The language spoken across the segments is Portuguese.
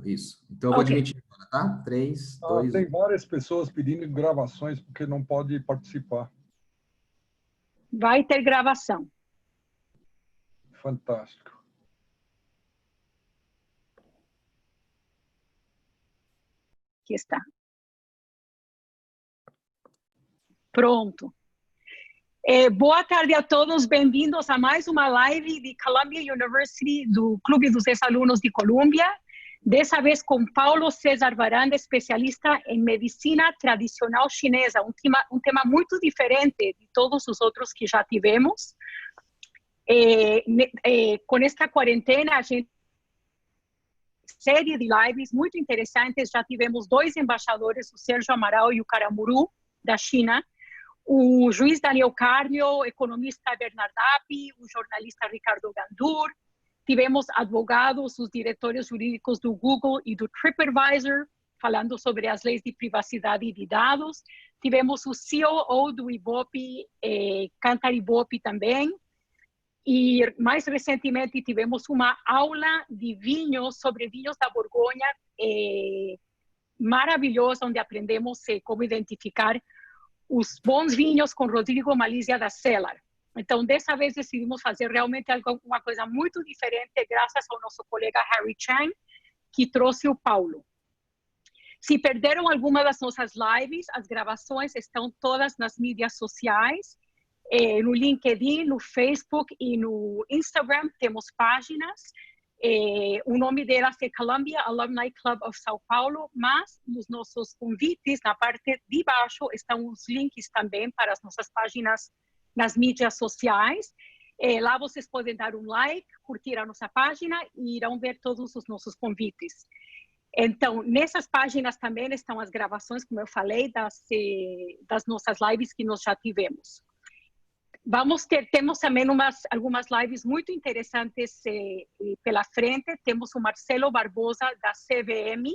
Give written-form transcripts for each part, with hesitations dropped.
isso. Então eu vou admitir agora, tá? 3, 2, 1. Tem várias pessoas pedindo gravações porque não pode participar. Vai ter gravação. Fantástico. Aqui está. Pronto. Boa tarde a todos, bem-vindos a mais uma live de Columbia University, do Clube dos Ex-Alunos de Colômbia. Dessa vez com Paulo César Varanda, especialista em medicina tradicional chinesa, um tema muito diferente de todos os outros que já tivemos. Com esta quarentena, a gente série de lives muito interessantes, já tivemos 2 embaixadores, o Sérgio Amaral e o Caramuru, da China, o juiz Daniel Carnio, o economista Bernard Api, o jornalista Ricardo Gandur, tivemos advogados, os diretores jurídicos do Google e do TripAdvisor, falando sobre as leis de privacidade de dados, tivemos o COO do Ibope, Cantar Ibope também, e mais recentemente tivemos uma aula de vinhos, sobre vinhos da Borgonha, maravilhosa, onde aprendemos como identificar os bons vinhos com Rodrigo Malizia da Cellar. Então, dessa vez decidimos fazer realmente uma coisa muito diferente, graças ao nosso colega Harry Chang, que trouxe o Paulo. Se perderam alguma das nossas lives, as gravações estão todas nas mídias sociais, no LinkedIn, no Facebook e no Instagram, temos páginas. O nome delas é Columbia Alumni Club of São Paulo, mas nos nossos convites, na parte de baixo, estão os links também para as nossas páginas nas mídias sociais. Lá vocês podem dar um like, curtir a nossa página e irão ver todos os nossos convites. Então, nessas páginas também estão as gravações, como eu falei, das nossas lives que nós já tivemos. Temos também algumas lives muito interessantes pela frente. Temos o Marcelo Barbosa, da CVM,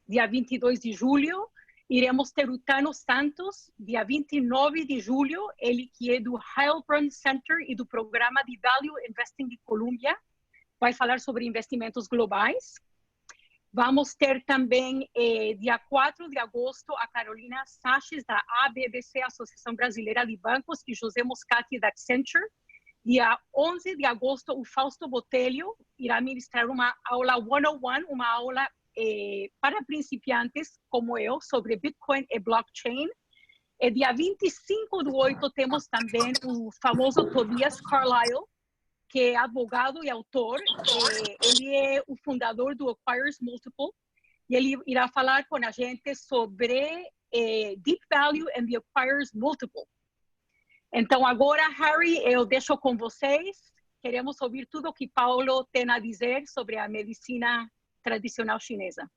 dia 22 de julho. Iremos ter o Tano Santos, dia 29 de julho, ele que é do Heilbronn Center e do Programa de Value Investing de Colômbia. Vai falar sobre investimentos globais. Vamos ter também, dia 4 de agosto, a Carolina Saches, da ABBC, Associação Brasileira de Bancos, e José Moscati, da Accenture. Dia 11 de agosto, o Fausto Botelho irá ministrar uma aula 101, uma aula para principiantes como eu, sobre Bitcoin e blockchain. Dia 25/8, temos também o famoso Tobias Carlyle, que é advogado e autor. Ele é o fundador do Acquirers Multiple, e ele irá falar com a gente sobre Deep Value and the Acquirers Multiple. Então, agora, Harry, eu deixo com vocês. Queremos ouvir tudo o que Paulo tem a dizer sobre a medicina tradicional chinesa.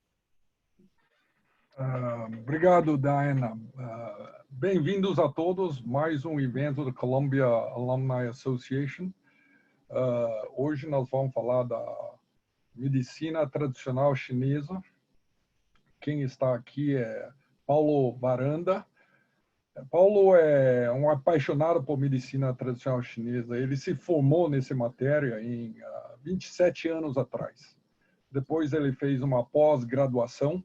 Obrigado, Diana. Bem-vindos a todos, mais um evento da Columbia Alumni Association. Hoje nós vamos falar da medicina tradicional chinesa. Quem está aqui é Paulo Varanda. Paulo é um apaixonado por medicina tradicional chinesa. Ele se formou nessa matéria em 27 anos atrás. Depois ele fez uma pós-graduação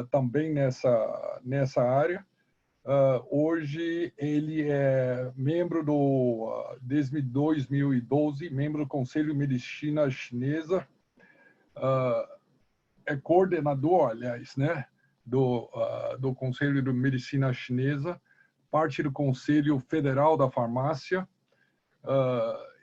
também nessa área. Hoje ele é membro desde 2012, membro do Conselho de Medicina Chinesa, é coordenador, aliás, né, do Conselho de Medicina Chinesa, parte do Conselho Federal da Farmácia.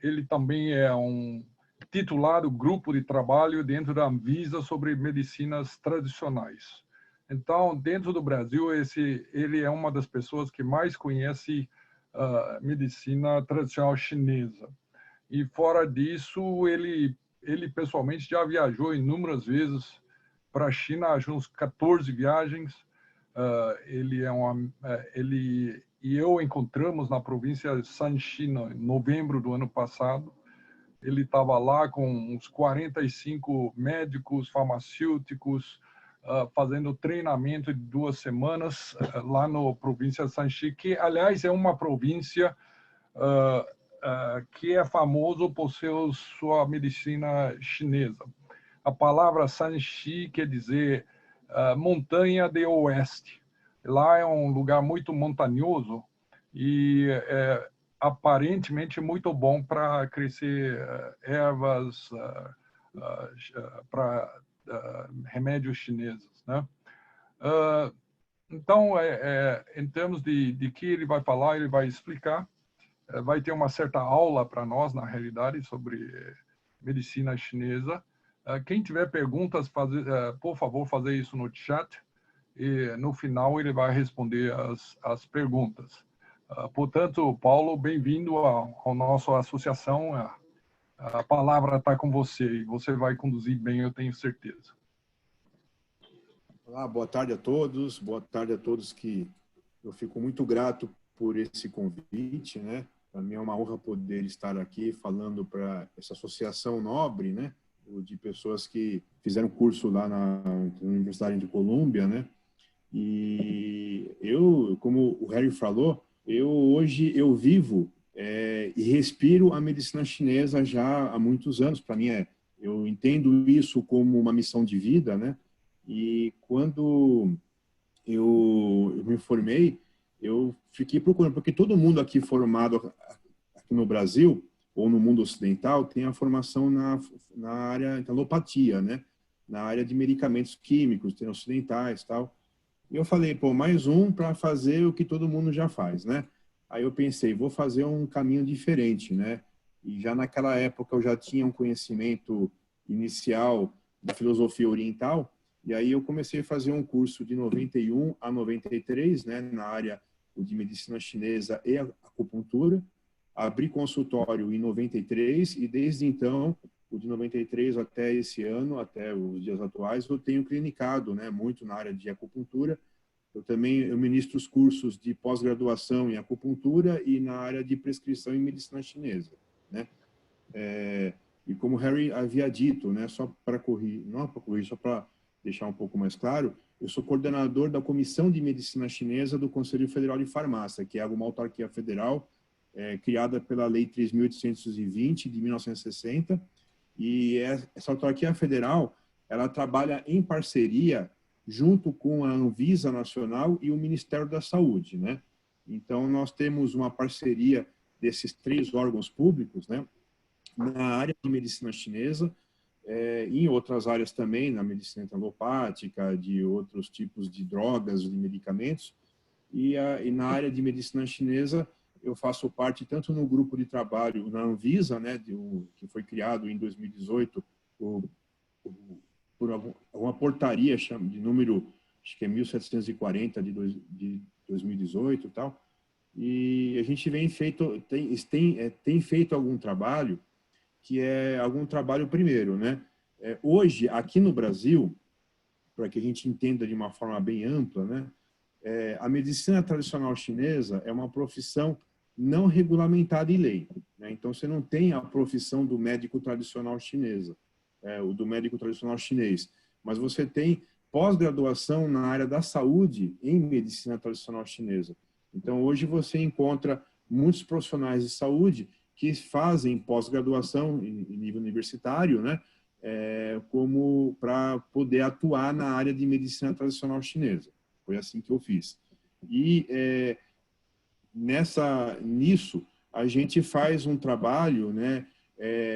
Ele também é um titular do grupo de trabalho dentro da Anvisa sobre medicinas tradicionais. Então, dentro do Brasil, ele é uma das pessoas que mais conhece medicina tradicional chinesa. E fora disso, ele pessoalmente já viajou inúmeras vezes para a China, uns 14 viagens. Ele e eu encontramos na província de Shanxi em novembro do ano passado. Ele estava lá com uns 45 médicos, farmacêuticos, fazendo treinamento de 2 semanas lá na província de Shanxi, que, aliás, é uma província que é famoso por sua medicina chinesa. A palavra Shanxi quer dizer montanha de oeste. Lá é um lugar muito montanhoso e aparentemente muito bom para crescer ervas, para remédios chineses, né? Então, em termos de que ele vai falar, ele vai explicar. Vai ter uma certa aula para nós, na realidade, sobre medicina chinesa. Quem tiver perguntas, por favor, fazer isso no chat. E no final ele vai responder as perguntas. Portanto, Paulo, bem-vindo ao nossa associação. A palavra está com você e você vai conduzir bem, eu tenho certeza. Olá, boa tarde a todos. Boa tarde a todos que eu fico muito grato por esse convite, né? Para mim é uma honra poder estar aqui falando para essa associação nobre, né? De pessoas que fizeram curso lá na Universidade de Colômbia, né? E eu, como o Harry falou, hoje eu vivo e respiro a medicina chinesa já há muitos anos. Para mim eu entendo isso como uma missão de vida, né? E quando eu me formei, eu fiquei procurando, porque todo mundo aqui formado aqui no Brasil, ou no mundo ocidental, tem a formação na área de alopatia, né? Na área de medicamentos químicos, tem ocidentais e tal. E eu falei, pô, mais um para fazer o que todo mundo já faz, né? Aí eu pensei, vou fazer um caminho diferente, né? E já naquela época eu já tinha um conhecimento inicial da filosofia oriental, e aí eu comecei a fazer um curso de 91 a 93, né, na área de medicina chinesa e acupuntura. Abri consultório em 93 e desde então, o de 93 até esse ano, até os dias atuais, eu tenho clinicado, né, muito na área de acupuntura. Eu ministro os cursos de pós-graduação em acupuntura e na área de prescrição em medicina chinesa, né? E como o Harry havia dito, né, só para corrigir, não para corrigir, só para deixar um pouco mais claro, eu sou coordenador da Comissão de Medicina Chinesa do Conselho Federal de Farmácia, que é uma autarquia federal criada pela Lei 3.820 de 1960, e essa autarquia federal, ela trabalha em parceria junto com a Anvisa Nacional e o Ministério da Saúde, né? Então, nós temos uma parceria desses 3 órgãos públicos, né, na área de medicina chinesa, em outras áreas também, na medicina alopática, de outros tipos de drogas, de medicamentos, e na área de medicina chinesa, eu faço parte tanto no grupo de trabalho na Anvisa, né, que foi criado em 2018 por uma portaria de número, acho que é 1740 de 2018 e tal, e a gente tem feito algum trabalho, que é algum trabalho primeiro, né? Hoje, aqui no Brasil, para que a gente entenda de uma forma bem ampla, né? A medicina tradicional chinesa é uma profissão não regulamentada em lei, né? Então, você não tem a profissão do médico tradicional chinesa, o do médico tradicional chinês, mas você tem pós-graduação na área da saúde em medicina tradicional chinesa. Então, hoje você encontra muitos profissionais de saúde que fazem pós-graduação em nível universitário, né, como para poder atuar na área de medicina tradicional chinesa. Foi assim que eu fiz. E nisso a gente faz um trabalho, né,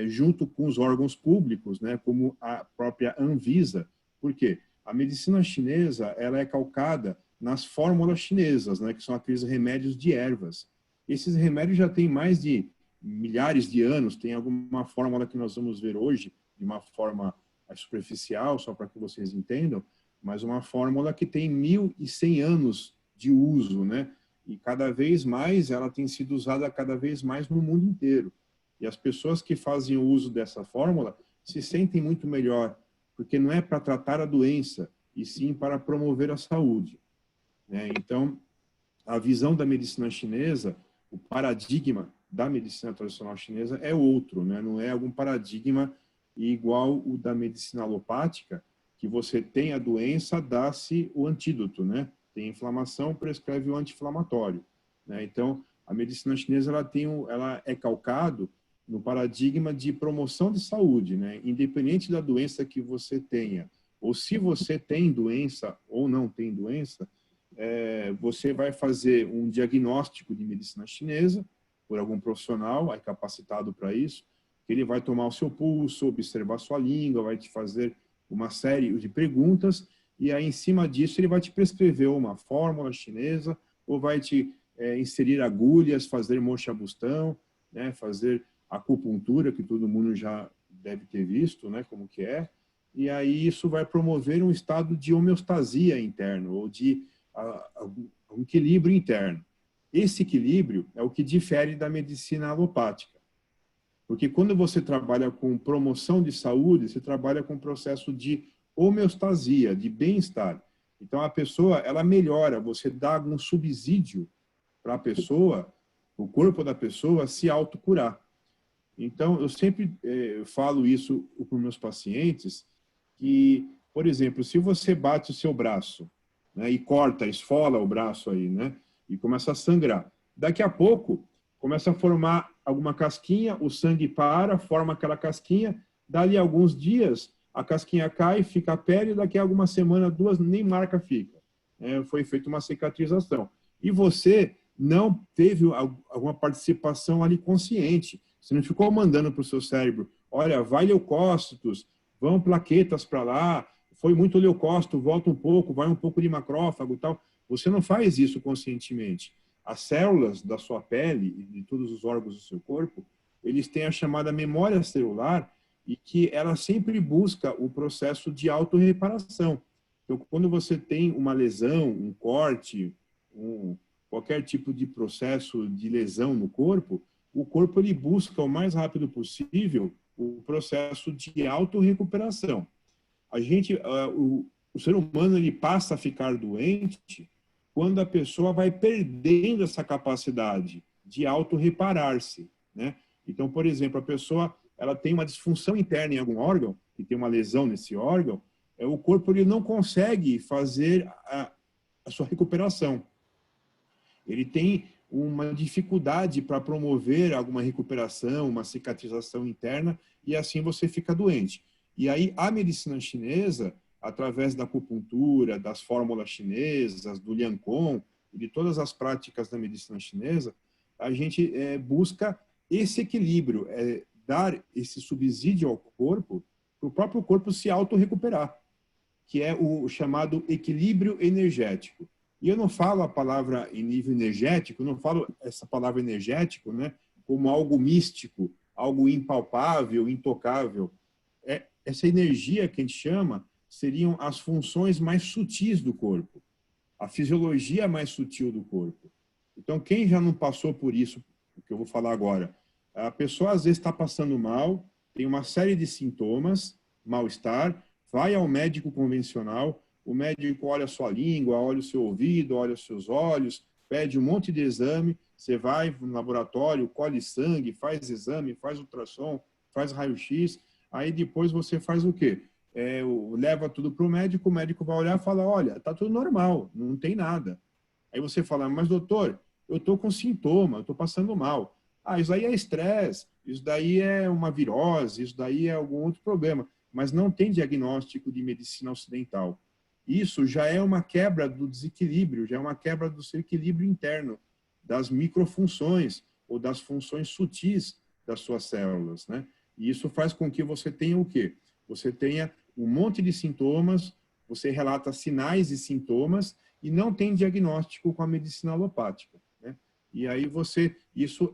junto com os órgãos públicos, né, como a própria Anvisa. Por quê? A medicina chinesa, ela é calcada nas fórmulas chinesas, né, que são aqueles remédios de ervas. Esses remédios já têm mais de milhares de anos, tem alguma fórmula que nós vamos ver hoje, de uma forma superficial, só para que vocês entendam, mas uma fórmula que tem 1.100 anos de uso, né? E cada vez mais ela tem sido usada cada vez mais no mundo inteiro. E as pessoas que fazem o uso dessa fórmula se sentem muito melhor, porque não é para tratar a doença, e sim para promover a saúde, né? Então, a visão da medicina chinesa, o paradigma da medicina tradicional chinesa é outro, né? Não é algum paradigma igual o da medicina alopática, que você tem a doença, dá-se o antídoto, né? Tem inflamação, prescreve o anti-inflamatório, né? Então, a medicina chinesa ela é calcado no paradigma de promoção de saúde, né? Independente da doença que você tenha, ou se você tem doença ou não tem doença, você vai fazer um diagnóstico de medicina chinesa por algum profissional capacitado para isso, que ele vai tomar o seu pulso, observar sua língua, vai te fazer uma série de perguntas, e aí, em cima disso, ele vai te prescrever uma fórmula chinesa, ou vai te inserir agulhas, fazer mocha-bustão, né, fazer acupuntura, que todo mundo já deve ter visto, né, como que é. E aí isso vai promover um estado de homeostasia interno, ou de um equilíbrio interno. Esse equilíbrio é o que difere da medicina alopática. Porque quando você trabalha com promoção de saúde, você trabalha com um processo de homeostasia, de bem-estar. Então, a pessoa, ela melhora, você dá algum subsídio para a pessoa, o corpo da pessoa se autocurar. Então, eu sempre falo isso para os meus pacientes, que, por exemplo, se você bate o seu braço, né, e corta, esfola o braço aí, né, e começa a sangrar, daqui a pouco começa a formar alguma casquinha, o sangue para, forma aquela casquinha, dali alguns dias a casquinha cai, fica a pele, daqui a alguma semana, 2, nem marca fica. Foi feita uma cicatrização. E você não teve alguma participação ali consciente. Você não ficou mandando para o seu cérebro, olha, vai leucócitos, vão plaquetas para lá, foi muito leucócito, volta um pouco, vai um pouco de macrófago e tal. Você não faz isso conscientemente. As células da sua pele e de todos os órgãos do seu corpo, eles têm a chamada memória celular, e que ela sempre busca o processo de autorreparação. Então, quando você tem uma lesão, um corte, qualquer tipo de processo de lesão no corpo, o corpo ele busca o mais rápido possível o processo de autorrecuperação. O ser humano ele passa a ficar doente quando a pessoa vai perdendo essa capacidade de autorreparar-se, né? Então, por exemplo, a pessoa ela tem uma disfunção interna em algum órgão, e tem uma lesão nesse órgão, o corpo ele não consegue fazer a sua recuperação. Ele tem uma dificuldade para promover alguma recuperação, uma cicatrização interna, e assim você fica doente. E aí a medicina chinesa, através da acupuntura, das fórmulas chinesas, do Liancong, e de todas as práticas da medicina chinesa, a gente busca esse equilíbrio, dar esse subsídio ao corpo, para o próprio corpo se autorrecuperar, que é o chamado equilíbrio energético. E eu não falo a palavra em nível energético, eu não falo essa palavra energético, né, como algo místico, algo impalpável, intocável. Essa energia que a gente chama seriam as funções mais sutis do corpo, a fisiologia mais sutil do corpo. Então, quem já não passou por isso, o que eu vou falar agora, a pessoa às vezes está passando mal, tem uma série de sintomas, mal-estar, vai ao médico convencional, o médico olha a sua língua, olha o seu ouvido, olha os seus olhos, pede um monte de exame, você vai no laboratório, colhe sangue, faz exame, faz ultrassom, faz raio-x, aí depois você faz o quê? Leva tudo para o médico vai olhar e fala, olha, está tudo normal, não tem nada. Aí você fala, mas doutor, eu estou com sintoma, eu estou passando mal. Isso daí é estresse, isso daí é uma virose, isso daí é algum outro problema, mas não tem diagnóstico de medicina ocidental. Isso já é uma quebra do desequilíbrio, já é uma quebra do seu equilíbrio interno, das microfunções ou das funções sutis das suas células, né? E isso faz com que você tenha o quê? Você tenha um monte de sintomas, você relata sinais e sintomas e não tem diagnóstico com a medicina alopática, né? E aí isso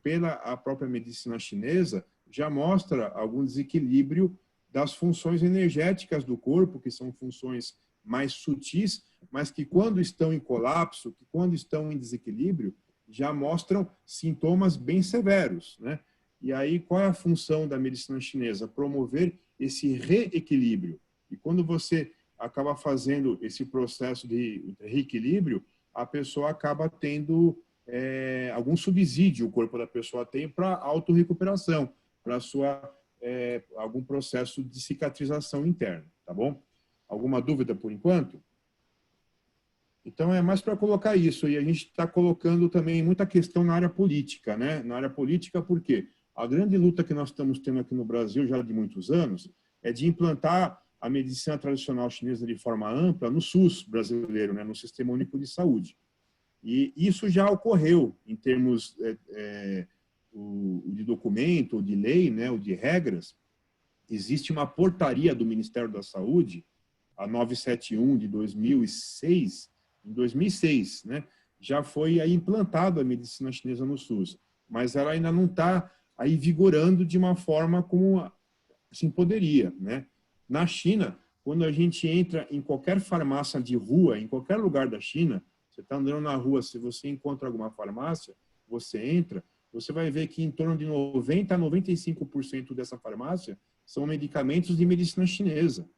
pela a própria medicina chinesa, já mostra algum desequilíbrio das funções energéticas do corpo, que são funções mais sutis, mas que quando estão em colapso, que quando estão em desequilíbrio, já mostram sintomas bem severos, né? E aí, qual é a função da medicina chinesa? Promover esse reequilíbrio. E quando você acaba fazendo esse processo de reequilíbrio, a pessoa acaba tendo algum subsídio, o corpo da pessoa tem para autorrecuperação, para algum processo de cicatrização interna, tá bom? Alguma dúvida por enquanto? Então, é mais para colocar isso. E a gente está colocando também muita questão na área política, né? Na área política, por quê? A grande luta que nós estamos tendo aqui no Brasil já de muitos anos é de implantar a medicina tradicional chinesa de forma ampla no SUS brasileiro, né, no Sistema Único de Saúde. E isso já ocorreu em termos de documento, ou de lei, né, ou de regras. Existe uma portaria do Ministério da Saúde, a 971 de 2006, em 2006, né, já foi aí implantado a medicina chinesa no SUS, mas ela ainda não está aí vigorando de uma forma como assim poderia, né? Na China, quando a gente entra em qualquer farmácia de rua, em qualquer lugar da China, você está andando na rua, se você encontra alguma farmácia, você entra, você vai ver que em torno de 90% a 95% dessa farmácia são medicamentos de medicina chinesa.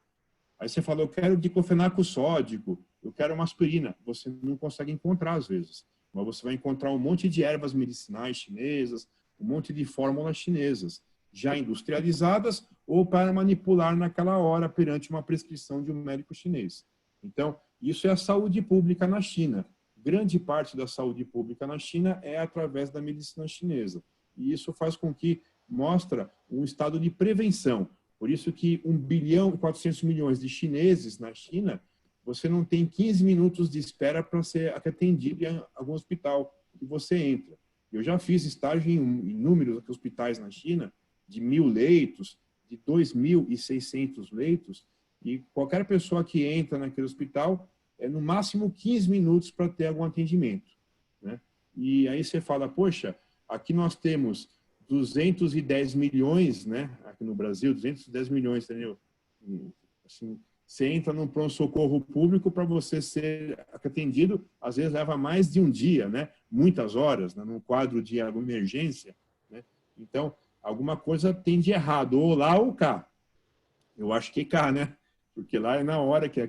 Aí você fala, eu quero diclofenaco sódico, eu quero uma aspirina. Você não consegue encontrar às vezes, mas você vai encontrar um monte de ervas medicinais chinesas, um monte de fórmulas chinesas, já industrializadas ou para manipular naquela hora perante uma prescrição de um médico chinês. Então, isso é a saúde pública na China. Grande parte da saúde pública na China é através da medicina chinesa. E isso faz com que mostra um estado de prevenção. Por isso que 1 bilhão e 400 milhões de chineses na China, você não tem 15 minutos de espera para ser atendido em algum hospital que você entra. Eu já fiz estágio em inúmeros hospitais na China, de 1.000 leitos, de 2.600 leitos, e qualquer pessoa que entra naquele hospital é no máximo 15 minutos para ter algum atendimento, né? E aí você fala, poxa, aqui nós temos 210 milhões, né? Aqui no Brasil, 210 milhões, entendeu? Assim, você entra num pronto-socorro público para você ser atendido, às vezes leva mais de um dia, né? Muitas horas, né? Num quadro de alguma emergência, né? Então, alguma coisa tem de errado, ou lá ou cá. Eu acho que cá, né? Porque lá é na hora que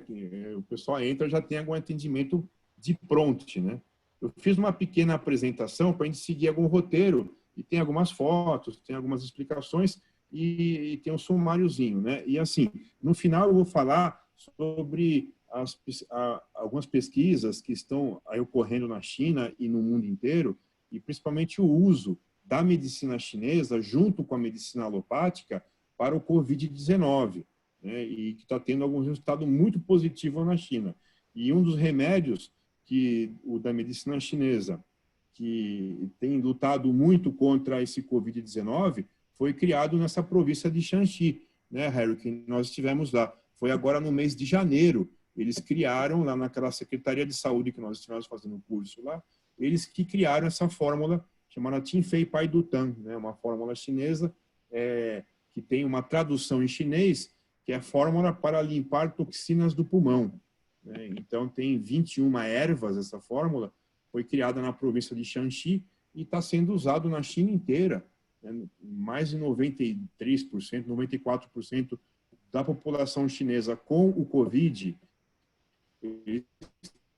o pessoal entra, já tem algum atendimento de pronto, né? Eu fiz uma pequena apresentação para a gente seguir algum roteiro, e tem algumas fotos, tem algumas explicações, e tem um sumáriozinho, né? E assim, no final eu vou falar sobre algumas pesquisas que estão aí ocorrendo na China e no mundo inteiro, e principalmente o uso da medicina chinesa junto com a medicina alopática para o Covid-19, né? E que está tendo algum resultado muito positivo na China. E um dos remédios o da medicina chinesa, que tem lutado muito contra esse Covid-19, foi criado nessa província de Shanxi, né, Harry, que nós estivemos lá. Foi agora no mês de janeiro. Eles criaram, lá naquela Secretaria de Saúde que nós estivemos fazendo o curso lá, eles que criaram essa fórmula chamada Tinfei Pai Dutan, né, uma fórmula chinesa que tem uma tradução em chinês, que é fórmula para limpar toxinas do pulmão, né? Então, tem 21 ervas, essa fórmula, foi criada na província de Shanxi e está sendo usado na China inteira. Mais de 93%, 94% da população chinesa com o Covid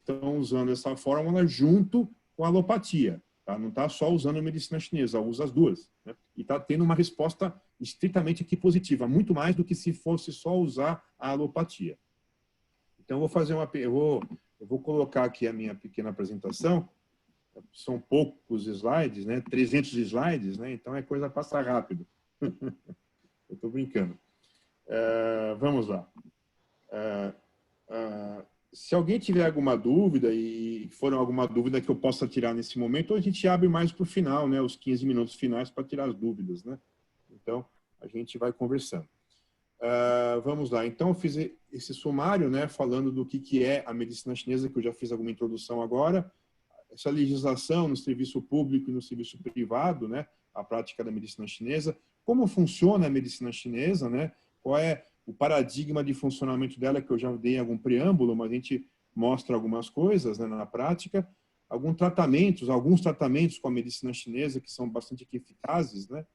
estão usando essa fórmula junto com a alopatia. Tá? Não está só usando a medicina chinesa, usa as duas, né? E está tendo uma resposta estritamente aqui positiva, muito mais do que se fosse só usar a alopatia. Então, eu vou colocar aqui a minha pequena apresentação. São poucos slides, né? 300 slides, né? Então é coisa passa rápido. Eu estou brincando. Vamos lá. Se alguém tiver alguma dúvida, e for alguma dúvida que eu possa tirar nesse momento, a gente abre mais para o final, né? Os 15 minutos finais para tirar as dúvidas, né? Então, a gente vai conversando. Vamos lá. Então, eu fiz esse sumário, né? Falando do que é a medicina chinesa, que eu já fiz alguma introdução agora. Essa legislação no serviço público e no serviço privado, né, a prática da medicina chinesa, como funciona a medicina chinesa, né, qual é o paradigma de funcionamento dela, que eu já dei algum preâmbulo, mas a gente mostra algumas coisas, né, na prática, alguns tratamentos com a medicina chinesa que são bastante eficazes, né,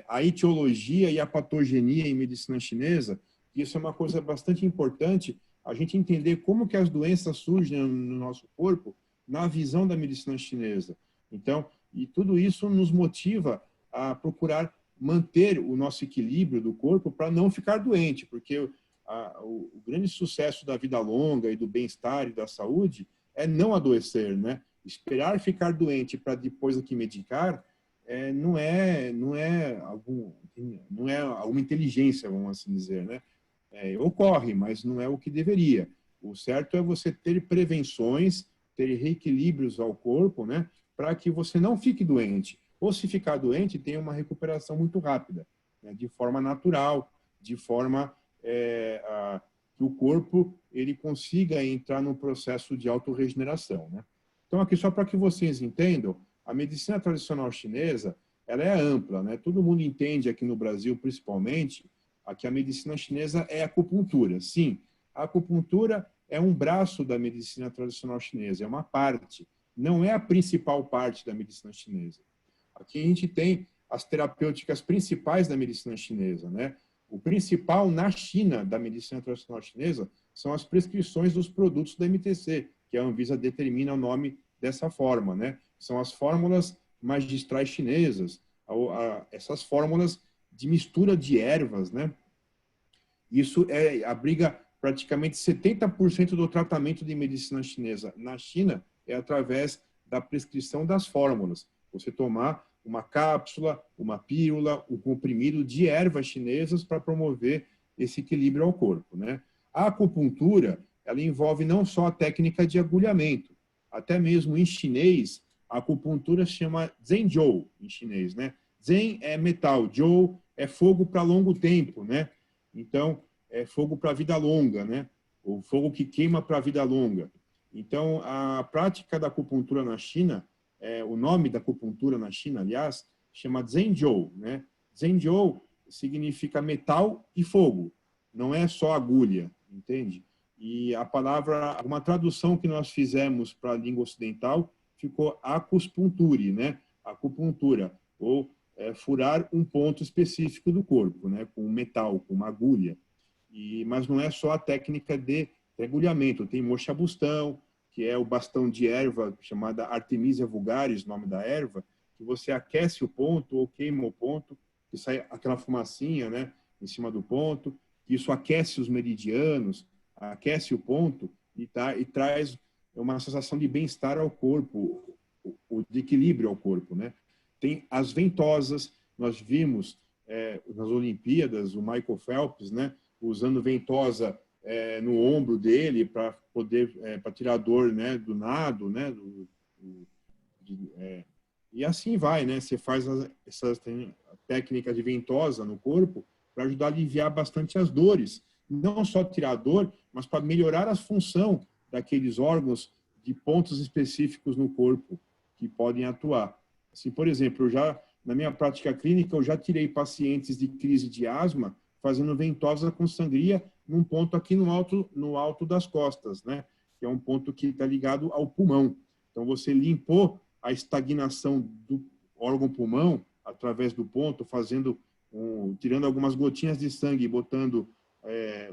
a etiologia e a patogenia em medicina chinesa, isso é uma coisa bastante importante, a gente entender como que as doenças surgem no nosso corpo, na visão da medicina chinesa. Então, e tudo isso nos motiva a procurar manter o nosso equilíbrio do corpo para não ficar doente, porque o grande sucesso da vida longa e do bem-estar e da saúde é não adoecer, né? Esperar ficar doente para depois aqui medicar não é alguma inteligência, vamos assim dizer, né? Ocorre, mas não é o que deveria. O certo é você ter prevenções, ter reequilíbrios ao corpo, né? Para que você não fique doente. Ou se ficar doente, tenha uma recuperação muito rápida, né? De forma natural, de forma que o corpo ele consiga entrar num processo de autorregeneração, né? Então, aqui só para que vocês entendam, a medicina tradicional chinesa, ela é ampla, né? Todo mundo entende aqui no Brasil, principalmente, que a medicina chinesa é acupuntura. Sim, a acupuntura é um braço da medicina tradicional chinesa, é uma parte, não é a principal parte da medicina chinesa. Aqui a gente tem as terapêuticas principais da medicina chinesa, né? O principal na China da medicina tradicional chinesa são as prescrições dos produtos da MTC, que a Anvisa determina o nome dessa forma, né? São as fórmulas magistrais chinesas, essas fórmulas de mistura de ervas, né? Isso abriga praticamente 70% do tratamento de medicina chinesa na China é através da prescrição das fórmulas. Você tomar uma cápsula, uma pílula, um comprimido de ervas chinesas para promover esse equilíbrio ao corpo, né? A acupuntura, ela envolve não só a técnica de agulhamento, até mesmo em chinês, a acupuntura se chama Zhenzhou, em chinês, né? Zen é metal, Zhou é fogo para longo tempo, né? Então, é fogo para a vida longa, né? O fogo que queima para a vida longa. Então, a prática da acupuntura na China, o nome da acupuntura na China, aliás, chama Zhenzhou, né? Zhenzhou significa metal e fogo, não é só agulha, entende? E a palavra, uma tradução que nós fizemos para a língua ocidental ficou acupunture, né? Acupuntura, ou furar um ponto específico do corpo, né? Com metal, com uma agulha. Mas não é só a técnica de agulhamento, tem moxa-bustão, que é o bastão de erva chamada Artemisia vulgaris, nome da erva, que você aquece o ponto ou queima o ponto, que sai aquela fumacinha, né, em cima do ponto, que isso aquece os meridianos, aquece o ponto e traz uma sensação de bem-estar ao corpo, de equilíbrio ao corpo, né? Tem as ventosas, nós vimos nas Olimpíadas o Michael Phelps, né, usando ventosa no ombro dele para poder para tirar a dor, né, do nado, né, e assim vai, né? Você faz essa técnica de ventosa no corpo para ajudar a aliviar bastante as dores, não só tirar a dor, mas para melhorar a função daqueles órgãos de pontos específicos no corpo que podem atuar. Assim, por exemplo, na minha prática clínica, eu já tirei pacientes de crise de asma fazendo ventosa com sangria num ponto aqui no alto das costas, né? Que é um ponto que está ligado ao pulmão. Então, você limpou a estagnação do órgão pulmão através do ponto, tirando algumas gotinhas de sangue e botando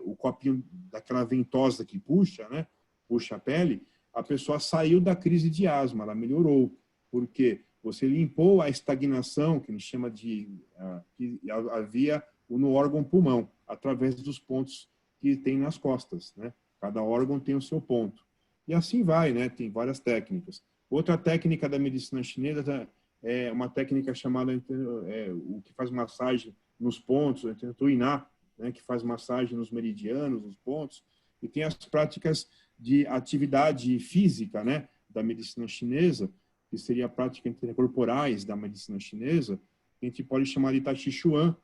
o copinho daquela ventosa que puxa, né? Puxa a pele, a pessoa saiu da crise de asma, ela melhorou. Por quê? Você limpou a estagnação, que a gente chama que havia no órgão pulmão, através dos pontos que tem nas costas, né? Cada órgão tem o seu ponto. E assim vai, né? Tem várias técnicas. Outra técnica da medicina chinesa é uma técnica chamada, o que faz massagem nos pontos, o Tuiná, né? Que faz massagem nos meridianos, nos pontos. E tem as práticas de atividade física, né? Da medicina chinesa, que seria a prática intercorporais da medicina chinesa, que a gente pode chamar de Tai Chi Chuan,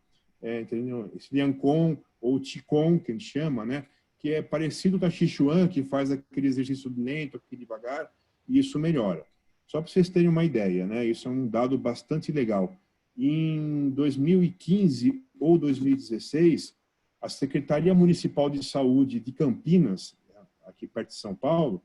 entendeu? Esse Liang Kong ou Qigong, que a gente chama, né? Que é parecido com a Tai Chi Chuan, que faz aquele exercício lento, aquele devagar, e isso melhora. Só para vocês terem uma ideia, né? Isso é um dado bastante legal. Em 2015 ou 2016, a Secretaria Municipal de Saúde de Campinas, aqui perto de São Paulo,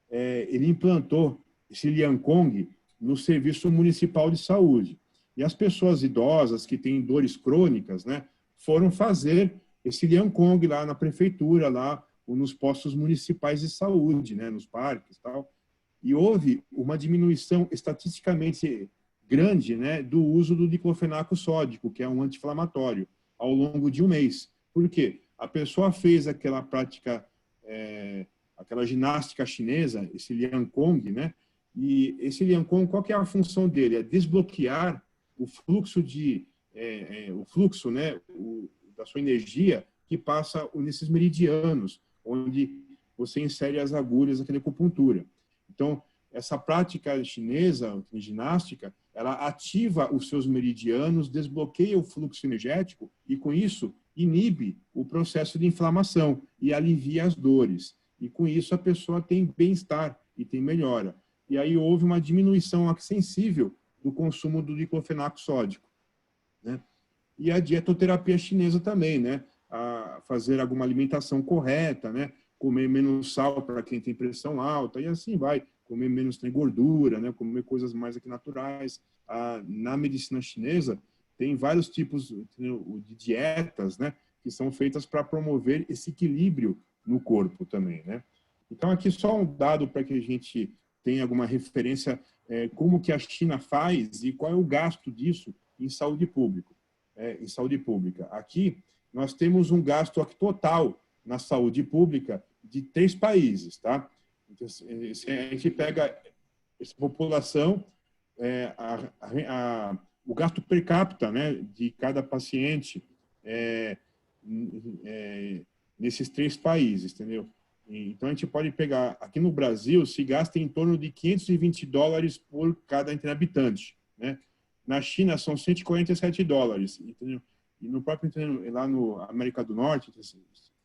ele implantou esse Liang Kong no Serviço Municipal de Saúde. E as pessoas idosas que têm dores crônicas, né, foram fazer esse Liang Kong lá na prefeitura, lá ou nos postos municipais de saúde, né, nos parques e tal. E houve uma diminuição estatisticamente grande, né, do uso do diclofenaco sódico, que é um anti-inflamatório, ao longo de um mês. Por quê? A pessoa fez aquela prática, aquela ginástica chinesa, esse Liang Kong, né? E esse Liang Kong, qual que é a função dele? É desbloquear o fluxo né, da sua energia que passa nesses meridianos, onde você insere as agulhas daquela acupuntura. Então, essa prática chinesa, de ginástica, ela ativa os seus meridianos, desbloqueia o fluxo energético e, com isso, inibe o processo de inflamação e alivia as dores. E, com isso, a pessoa tem bem-estar e tem melhora. E aí houve uma diminuição sensível do consumo do diclofenaco sódico, né? E a dietoterapia chinesa também, né? A fazer alguma alimentação correta, né? Comer menos sal para quem tem pressão alta, e assim vai. Comer menos tem gordura, né? Comer coisas mais aqui naturais. Na medicina chinesa, tem vários tipos de dietas, né? Que são feitas para promover esse equilíbrio no corpo também, né? Então, aqui só um dado para que a gente tenha alguma referência como que a China faz e qual é o gasto disso em saúde pública. Aqui, nós temos um gasto total na saúde pública de 3 países, tá? Então, se a gente pega essa população, o gasto per capita, né, de cada paciente nesses 3 países, entendeu? Então, a gente pode pegar, aqui no Brasil, se gasta em torno de $520 por cada habitante, né? Na China, são $147, entendeu? E no próprio, lá no América do Norte,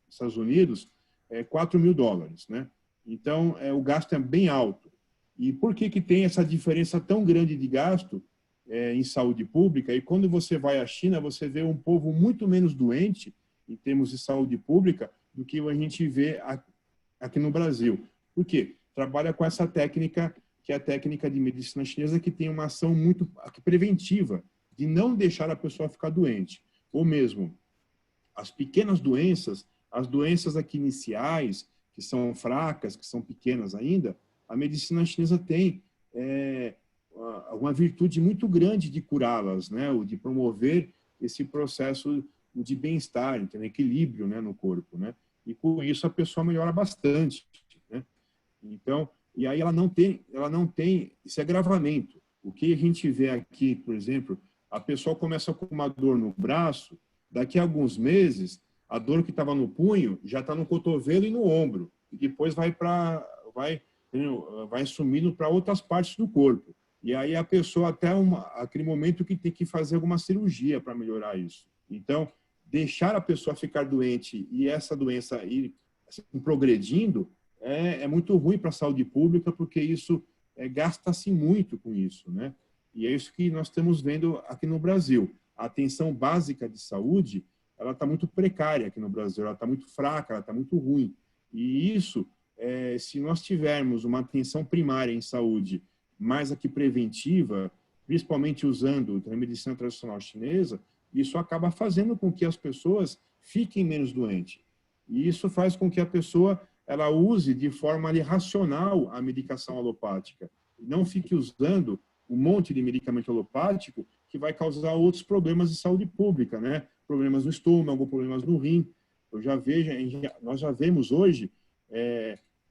Estados Unidos, $4.000, né? Então, o gasto é bem alto. E por que tem essa diferença tão grande de gasto em saúde pública? E quando você vai à China, você vê um povo muito menos doente, em termos de saúde pública, do que a gente vê aqui no Brasil. Por quê? Trabalha com essa técnica, que é a técnica de medicina chinesa, que tem uma ação muito preventiva, de não deixar a pessoa ficar doente. Ou mesmo, as pequenas doenças, as doenças aqui iniciais, que são fracas, que são pequenas ainda, a medicina chinesa tem uma virtude muito grande de curá-las, né? De promover esse processo de bem-estar, de equilíbrio, né, no corpo, né? E com isso a pessoa melhora bastante, né? Então, e aí ela não tem esse agravamento. O que a gente vê aqui, por exemplo, a pessoa começa com uma dor no braço, daqui a alguns meses, a dor que estava no punho já está no cotovelo e no ombro, e depois vai sumindo para outras partes do corpo. E aí a pessoa até aquele momento que tem que fazer alguma cirurgia para melhorar isso. Então, deixar a pessoa ficar doente e essa doença ir assim, progredindo é muito ruim para a saúde pública, porque isso gasta-se muito com isso, né? E é isso que nós estamos vendo aqui no Brasil. A atenção básica de saúde, ela está muito precária aqui no Brasil, ela está muito fraca, ela está muito ruim. E isso, se nós tivermos uma atenção primária em saúde mais aqui preventiva, principalmente usando a medicina tradicional chinesa, isso acaba fazendo com que as pessoas fiquem menos doentes. E isso faz com que a pessoa ela use de forma racional a medicação alopática. E não fique usando um monte de medicamento alopático que vai causar outros problemas de saúde pública, né? Problemas no estômago, problemas no rim. Nós já vemos hoje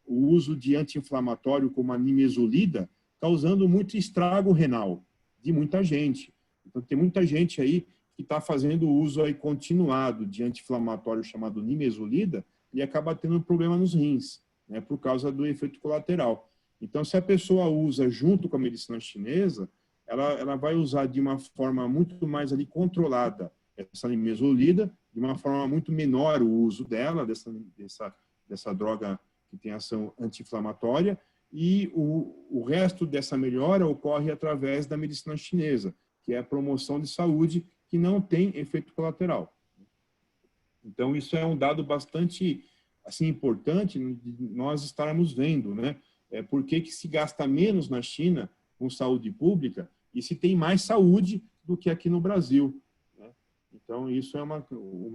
o uso de anti-inflamatório como a nimesulida causando muito estrago renal de muita gente. Então, tem muita gente aí que está fazendo uso aí continuado de anti-inflamatório chamado nimesulida e acaba tendo problema nos rins, né, por causa do efeito colateral. Então, se a pessoa usa junto com a medicina chinesa, ela vai usar de uma forma muito mais controlada essa nimesulida, de uma forma muito menor o uso dela, dessa droga que tem ação anti-inflamatória, e o resto dessa melhora ocorre através da medicina chinesa, que é a promoção de saúde que não tem efeito colateral. Então, isso é um dado bastante assim, importante de nós estarmos vendo, né? Por que se gasta menos na China com saúde pública e se tem mais saúde do que aqui no Brasil, né? Então, isso é uma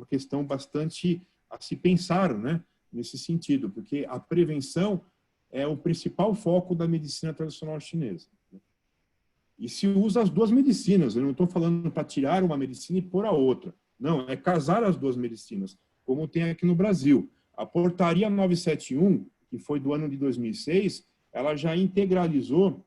questão bastante a se pensar, né? Nesse sentido, porque a prevenção é o principal foco da medicina tradicional chinesa. E se usa as duas medicinas. Eu não estou falando para tirar uma medicina e pôr a outra. Não, é casar as duas medicinas, como tem aqui no Brasil. A Portaria 971, que foi do ano de 2006, ela já integralizou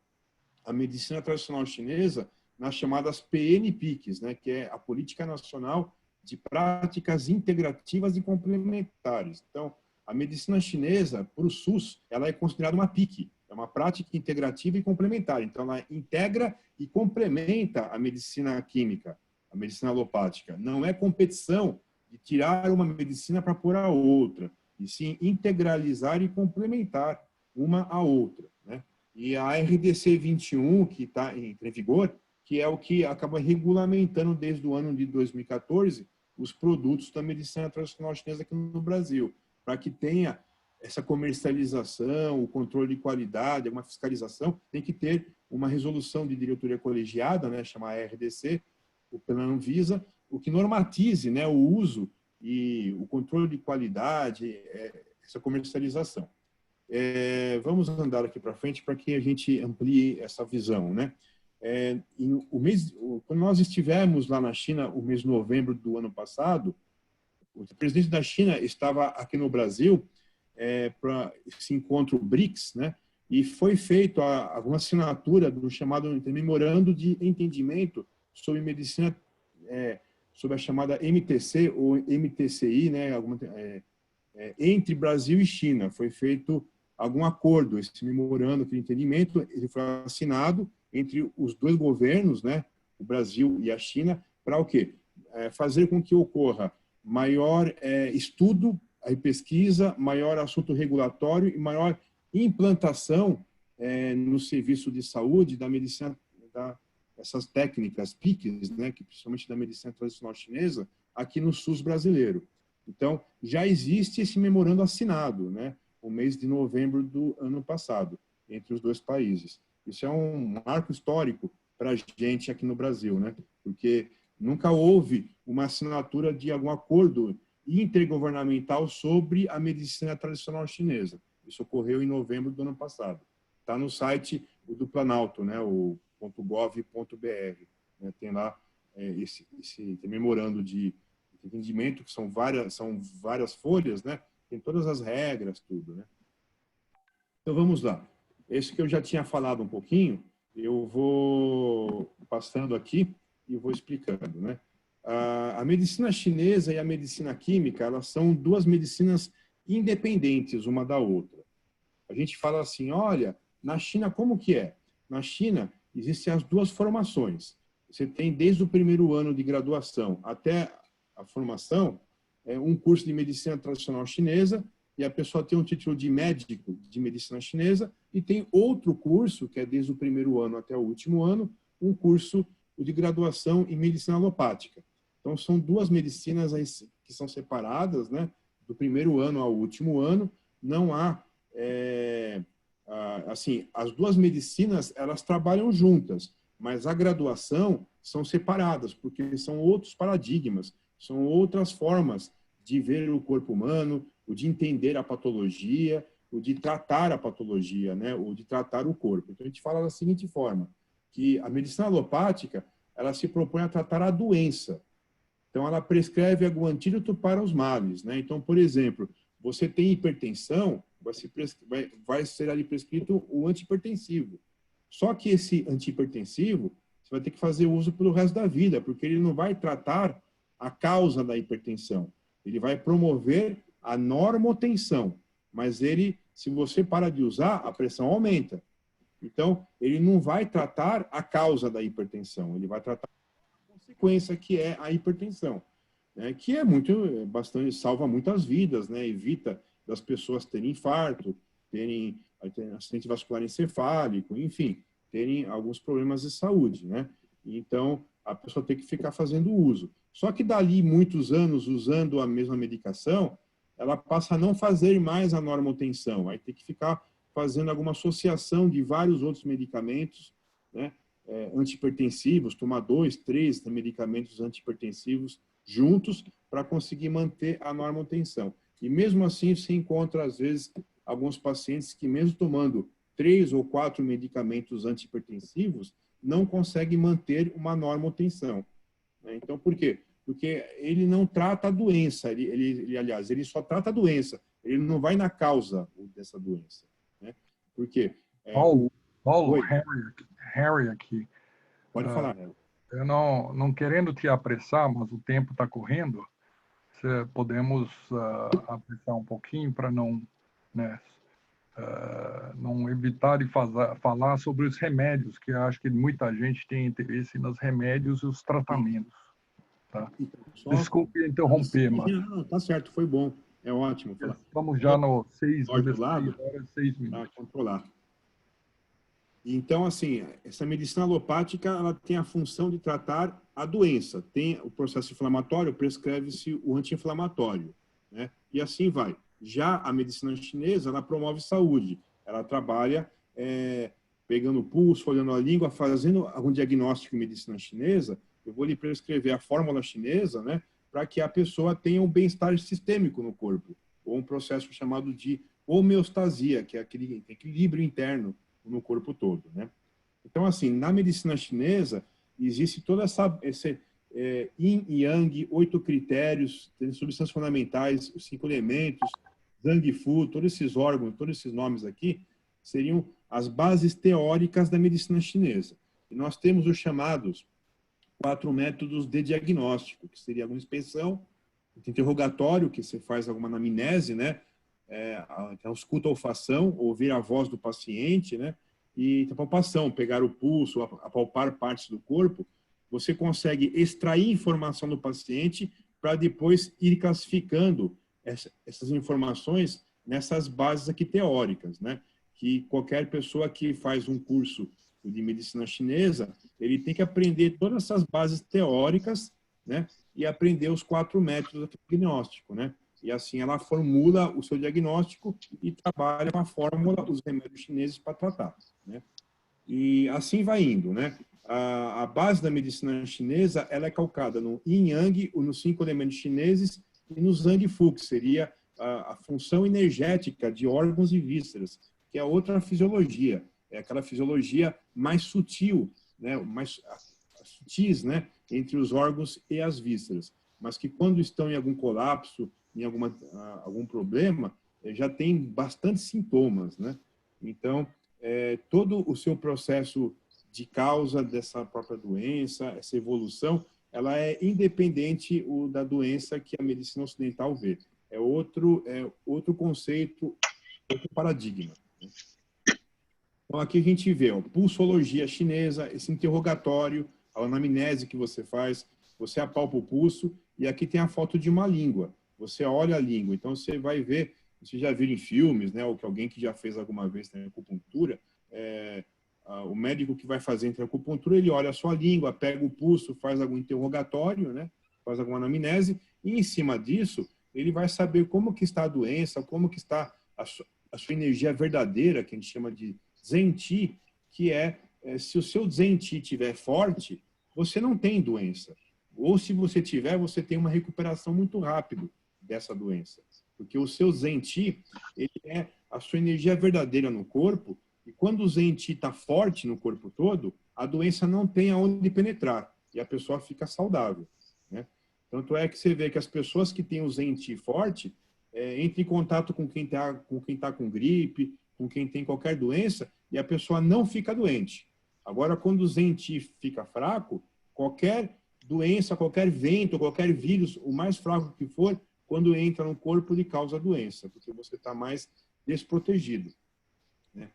a medicina tradicional chinesa nas chamadas PNPICs, né, que é a Política Nacional de Práticas Integrativas e Complementares. Então, a medicina chinesa, para o SUS, ela é considerada uma PIC, é uma prática integrativa e complementar. Então, ela integra e complementa a medicina química, a medicina alopática. Não é competição de tirar uma medicina para pôr a outra, e sim integralizar e complementar uma a outra, né? E a RDC 21, que entra em vigor, que é o que acaba regulamentando desde o ano de 2014 os produtos da medicina tradicional chinesa aqui no Brasil, para que tenha essa comercialização, o controle de qualidade, uma fiscalização, tem que ter uma resolução de diretoria colegiada, né, chamada RDC, pela Anvisa, o que normatize, né, o uso e o controle de qualidade, essa comercialização. Vamos andar aqui para frente para que a gente amplie essa visão, né? Quando nós estivemos lá na China, o mês de novembro do ano passado, o presidente da China estava aqui no Brasil para esse encontro BRICS, né? E foi feito alguma assinatura do chamado Memorando de Entendimento sobre Medicina, sobre a chamada MTC ou MTCI, né? Entre Brasil e China. Foi feito algum acordo, esse memorando de entendimento, ele foi assinado entre os dois governos, né? O Brasil e a China, para o quê? Fazer com que ocorra maior estudo e pesquisa, maior assunto regulatório e maior implantação no serviço de saúde da medicina, essas técnicas PICs, né, que principalmente da medicina tradicional chinesa, aqui no SUS brasileiro. Então, já existe esse memorando assinado, né, o mês de novembro do ano passado, entre os dois países. Isso é um marco histórico para a gente aqui no Brasil, né, porque nunca houve uma assinatura de algum acordo intergovernamental sobre a medicina tradicional chinesa. Isso ocorreu em novembro do ano passado. Está no site do Planalto, né, o .gov.br. Né, tem lá esse memorando de entendimento, que são várias folhas, né, tem todas as regras, tudo. Né. Então, vamos lá. Esse que eu já tinha falado um pouquinho, eu vou passando aqui e vou explicando, né. A medicina chinesa e a medicina química, elas são duas medicinas independentes uma da outra. A gente fala assim, olha, na China como que é? Na China existem as duas formações. Você tem desde o primeiro ano de graduação até a formação, um curso de medicina tradicional chinesa, e a pessoa tem um título de médico de medicina chinesa, e tem outro curso, que é desde o primeiro ano até o último ano, um curso de graduação em medicina alopática. Então, são duas medicinas que são separadas, né? Do primeiro ano ao último ano. Não há, assim, as duas medicinas, elas trabalham juntas, mas a graduação são separadas, porque são outros paradigmas, são outras formas de ver o corpo humano, o de entender a patologia, o de tratar a patologia, né? O de tratar o corpo. Então, a gente fala da seguinte forma, que a medicina alopática, ela se propõe a tratar a doença. Então, ela prescreve algum antídoto para os males, né? Então, por exemplo, você tem hipertensão, vai ser ali prescrito o antihipertensivo. Só que esse antihipertensivo, você vai ter que fazer uso pelo resto da vida, porque ele não vai tratar a causa da hipertensão. Ele vai promover a normotensão, mas ele, se você para de usar, a pressão aumenta. Então, ele não vai tratar a causa da hipertensão, ele vai tratar a consequência, que é a hipertensão, né? Que bastante, salva muitas vidas, né? Evita das pessoas terem infarto, terem acidente vascular encefálico, enfim, terem alguns problemas de saúde, né? Então, a pessoa tem que ficar fazendo uso. Só que dali muitos anos usando a mesma medicação, ela passa a não fazer mais a normotensão, aí tem que ficar fazendo alguma associação de vários outros medicamentos, né, antihipertensivos, tomar 2, 3 medicamentos antihipertensivos juntos para conseguir manter a normotensão. E mesmo assim se encontra, às vezes, alguns pacientes que mesmo tomando 3 ou 4 medicamentos antihipertensivos, não conseguem manter uma normotensão. Então, por quê? Porque ele não trata a doença, aliás, ele só trata a doença, ele não vai na causa dessa doença. Né? Por quê? Paulo, Harry aqui. Pode falar, né? Eu não querendo te apressar, mas o tempo está correndo. Podemos apressar um pouquinho para não, né, não evitar de falar sobre os remédios, que eu acho que muita gente tem interesse nos remédios e os tratamentos. Tá? Desculpe interromper, mas... Não, tá certo, foi bom. É ótimo falar. Estamos já no 6 lado, horas, 6 minutos. Para controlar. Então, assim, essa medicina alopática, ela tem a função de tratar a doença. Tem o processo inflamatório, prescreve-se o anti-inflamatório, né? E assim vai. Já a medicina chinesa, ela promove saúde. Ela trabalha pegando o pulso, olhando a língua, fazendo algum diagnóstico em medicina chinesa. Eu vou lhe prescrever a fórmula chinesa, né? Para que a pessoa tenha um bem-estar sistêmico no corpo, ou um processo chamado de homeostasia, que é aquele equilíbrio interno no corpo todo, né? Então, assim, na medicina chinesa, existe toda esse yin e yang, 8 critérios, tem substâncias fundamentais, os 5 elementos, Zhang Fu, todos esses órgãos, todos esses nomes aqui, seriam as bases teóricas da medicina chinesa. E nós temos os chamados 4 métodos de diagnóstico, que seria alguma inspeção, interrogatório, que você faz alguma anamnese, né? A ausculta olfação, ouvir a voz do paciente, né? E a palpação, pegar o pulso, apalpar partes do corpo, você consegue extrair informação do paciente para depois ir classificando essas informações nessas bases aqui teóricas, né? Que qualquer pessoa que faz um curso de medicina chinesa, ele tem que aprender todas essas bases teóricas, né? E aprender os 4 métodos de diagnóstico, né? E assim ela formula o seu diagnóstico e trabalha com a fórmula, os remédios chineses para tratar, né? E assim vai indo, né? A base da medicina chinesa, ela é calcada no Yin Yang, nos 5 elementos chineses, e no Zhang Fu, que seria a função energética de órgãos e vísceras, que é outra fisiologia, é aquela fisiologia mais sutil, né? Mais sutis, né? Entre os órgãos e as vísceras, mas que quando estão em algum colapso, em algum problema, já tem bastante sintomas, né? Então, todo o seu processo de causa dessa própria doença, essa evolução, ela é independente da doença que a medicina ocidental vê. É outro conceito, outro paradigma, né? Então, aqui a gente vê a pulsologia chinesa, esse interrogatório, a anamnese que você faz, você apalpa o pulso, e aqui tem a foto de uma língua. Você olha a língua, então você vai ver, você já viu em filmes, né, ou que alguém que já fez alguma vez na acupuntura, o médico que vai fazer a acupuntura, ele olha a sua língua, pega o pulso, faz algum interrogatório, né, faz alguma anamnese, e em cima disso, ele vai saber como que está a doença, como que está a sua energia verdadeira, que a gente chama de Zen Qi, que se o seu Zen Qi estiver forte, você não tem doença. Ou se você tiver, você tem uma recuperação muito rápida dessa doença. Porque o seu Zen Qi, ele é a sua energia verdadeira no corpo, e quando o Zen Qi está forte no corpo todo, a doença não tem aonde penetrar, e a pessoa fica saudável, né? Tanto é que você vê que as pessoas que têm o Zen Qi forte, entram em contato com quem tá com gripe, com quem tem qualquer doença, e a pessoa não fica doente. Agora, quando o Zen Qi fica fraco, qualquer doença, qualquer vento, qualquer vírus, o mais fraco que for, quando entra no corpo, ele causa doença, porque você está mais desprotegido, né?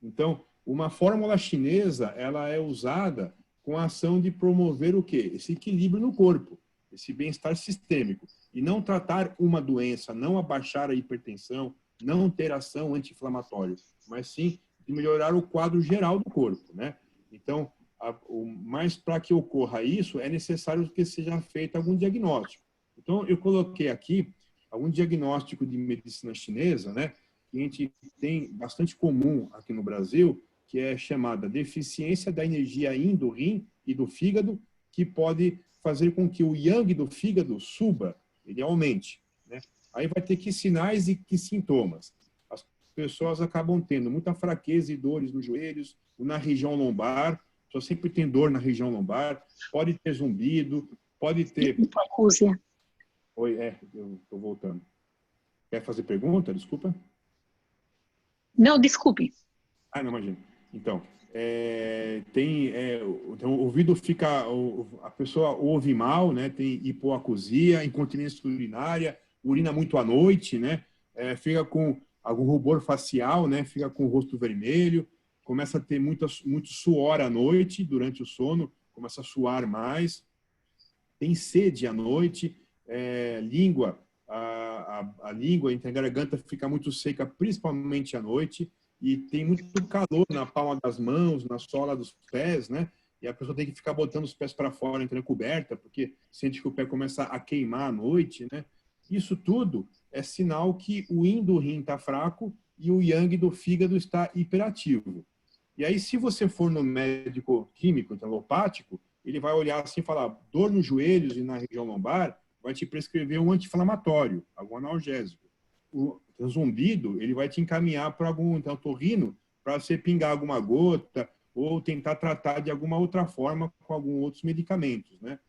Então, uma fórmula chinesa, ela é usada com a ação de promover o quê? Esse equilíbrio no corpo, esse bem-estar sistêmico, e não tratar uma doença, não abaixar a hipertensão, não ter ação anti-inflamatória, mas sim de melhorar o quadro geral do corpo, né? Então, mas para que ocorra isso, é necessário que seja feito algum diagnóstico. Então, eu coloquei aqui algum diagnóstico de medicina chinesa, né? Que a gente tem bastante comum aqui no Brasil, que é chamada deficiência da energia yin do rim e do fígado, que pode fazer com que o yang do fígado suba, ele aumente, né? Aí vai ter que sinais e que sintomas. As pessoas acabam tendo muita fraqueza e dores nos joelhos, na região lombar, só sempre tem dor na região lombar, pode ter zumbido, pode ter... Hipocúsia. Oi, eu estou voltando. Quer fazer pergunta? Desculpa. Não, desculpe. Não, imagina. Então, Então, o ouvido fica, a pessoa ouve mal, né? Tem hipoacusia, incontinência urinária, urina muito à noite, né? Fica com algum rubor facial, né? Fica com o rosto vermelho, começa a ter muito suor à noite durante o sono, começa a suar mais, tem sede à noite, língua, a língua entre a garganta fica muito seca, principalmente à noite, e tem muito calor na palma das mãos, na sola dos pés, né? E a pessoa tem que ficar botando os pés para fora, entrando coberta, porque sente que o pé começa a queimar à noite, né? Isso tudo é sinal que o yin do rim está fraco e o yang do fígado está hiperativo. E aí, se você for no médico químico, então alopático, ele vai olhar assim e falar, dor nos joelhos e na região lombar, vai te prescrever um anti-inflamatório, algum analgésico. O zumbido, ele vai te encaminhar para algum otorrino para você pingar alguma gota ou tentar tratar de alguma outra forma com alguns outros medicamentos, né?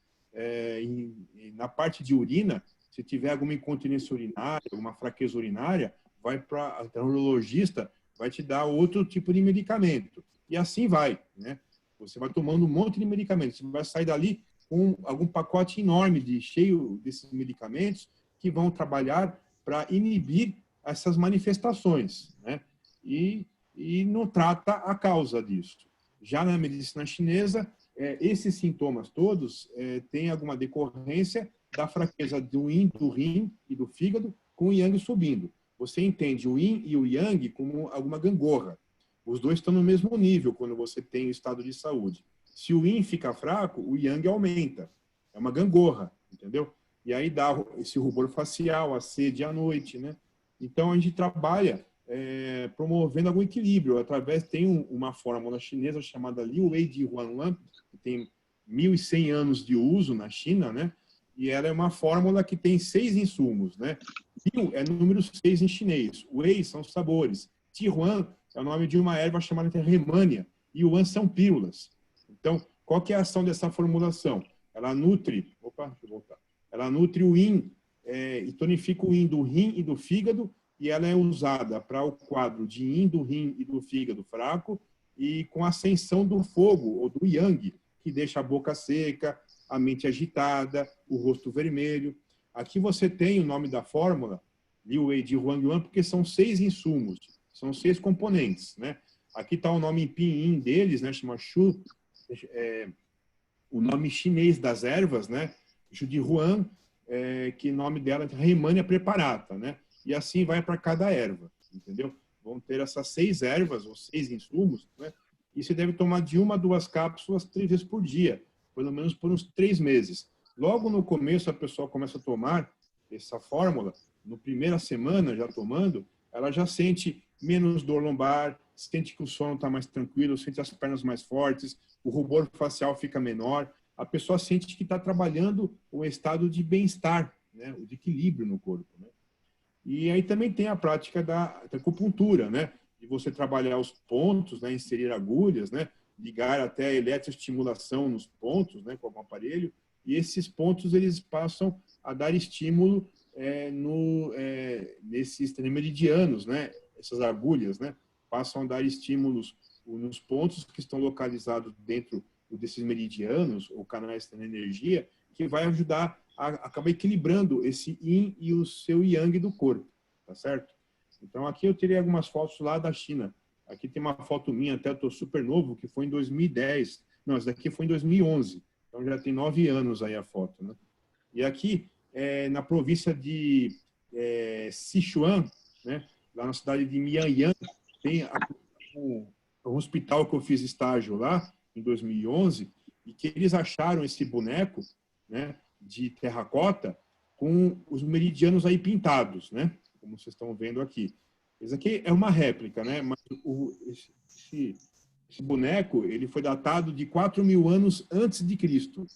Na parte de urina, se tiver alguma incontinência urinária, alguma fraqueza urinária, vai para o urologista, vai te dar outro tipo de medicamento. E assim vai, né? Você vai tomando um monte de medicamentos. Você vai sair dali com algum pacote enorme cheio desses medicamentos que vão trabalhar para inibir essas manifestações, né? E não trata a causa disso. Já na medicina chinesa, esses sintomas todos têm alguma decorrência da fraqueza do yin, do rim e do fígado com o yang subindo. Você entende o yin e o yang como alguma gangorra. Os dois estão no mesmo nível quando você tem o estado de saúde. Se o yin fica fraco, o yang aumenta. É uma gangorra, entendeu? E aí dá esse rubor facial, a sede à noite, né? Então, a gente trabalha promovendo algum equilíbrio. Tem uma fórmula chinesa chamada Liu Wei de Huanlan, que tem 1.100 anos de uso na China, né? E ela é uma fórmula que tem 6 insumos, né? Liu é número 6 em chinês. Wei são os sabores. Tihuan é o nome de uma erva chamada remânia. E Yuan são pílulas. Então, qual que é a ação dessa formulação? Ela nutre... Opa, deixa eu voltar. Ela nutre o yin e tonifica o yin do rim e do fígado, e ela é usada para o quadro de yin do rim e do fígado fraco e com ascensão do fogo, ou do yang, que deixa a boca seca, a mente agitada, o rosto vermelho. Aqui você tem o nome da fórmula, Liu Wei de Huangyuan, porque são 6 insumos, são 6 componentes, né? Aqui está o nome em pinyin deles, né? Chama Shu, o nome chinês das ervas, né? Shu de Huan, que o nome dela é Remânia preparata, né? E assim vai para cada erva, entendeu? Vão ter essas 6 ervas, ou 6 insumos, né? E você deve tomar de 1 a 2 cápsulas 3 vezes por dia, pelo menos por uns 3 meses. Logo no começo, a pessoa começa a tomar essa fórmula, no primeira semana já tomando, ela já sente menos dor lombar, sente que o sono está mais tranquilo, sente as pernas mais fortes, o rubor facial fica menor, a pessoa sente que está trabalhando um estado de bem-estar, né? De equilíbrio no corpo, né? E aí também tem a prática da acupuntura, né? De você trabalhar os pontos, né? Inserir agulhas, né? Ligar até a eletroestimulação nos pontos, né? Com algum aparelho. E esses pontos, eles passam a dar estímulo nesses meridianos, né? Essas agulhas, né? Passam a dar estímulos nos pontos que estão localizados dentro desses meridianos, ou canais de energia, que vai ajudar acaba equilibrando esse yin e o seu yang do corpo, tá certo? Então, aqui eu tirei algumas fotos lá da China. Aqui tem uma foto minha, até eu tô super novo, que foi em 2010. Não, essa daqui foi em 2011. Então, já tem 9 anos aí a foto, né? E aqui, na província de Sichuan, né? Lá na cidade de Mianyang, tem um hospital que eu fiz estágio lá, em 2011, e que eles acharam esse boneco, né? De terracota com os meridianos aí pintados, né? Como vocês estão vendo aqui. Esse aqui é uma réplica, né? Mas esse boneco, ele foi datado de 4.000 anos antes de Cristo.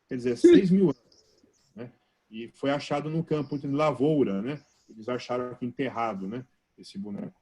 Quer dizer, 6.000 anos, né? E foi achado no campo de lavoura, né? Eles acharam aqui enterrado, né? Esse boneco.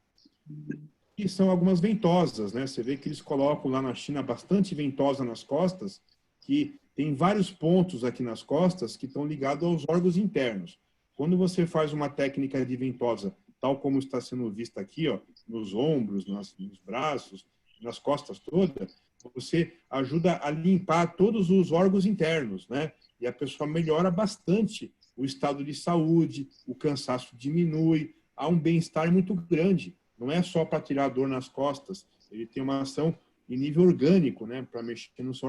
E são algumas ventosas, né? Você vê que eles colocam lá na China bastante ventosa nas costas, que tem vários pontos aqui nas costas que estão ligados aos órgãos internos. Quando você faz uma técnica de ventosa, tal como está sendo vista aqui, ó, nos ombros, nos braços, nas costas todas, você ajuda a limpar todos os órgãos internos, né? E a pessoa melhora bastante o estado de saúde, o cansaço diminui, há um bem-estar muito grande. Não é só para tirar a dor nas costas, ele tem uma ação em nível orgânico, né? Para mexer nos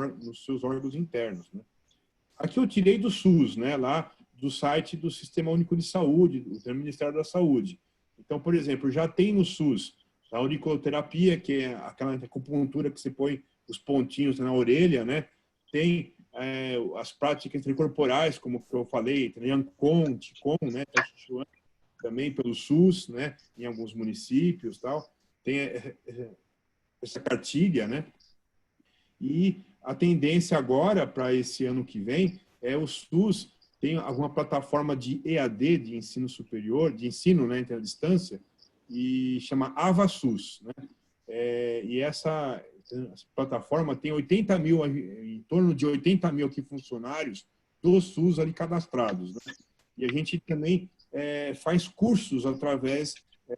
seus órgãos internos, né? Aqui eu tirei do SUS, né? Lá do site do Sistema Único de Saúde, do Ministério da Saúde. Então, por exemplo, já tem no SUS a auriculoterapia, que é aquela acupuntura que você põe os pontinhos na orelha, né? Tem as práticas intracorporais, como eu falei, Qigong, né? Tai Chi Chuan, também pelo SUS, né? Em alguns municípios, tal. Tem essa cartilha, né? E a tendência agora para esse ano que vem é o SUS tem alguma plataforma de EAD, de ensino superior, de ensino, né, à distância, e chama AvaSUS, né? E essa plataforma tem 80 mil, em torno de 80 mil aqui funcionários do SUS ali cadastrados, né? E a gente também faz cursos através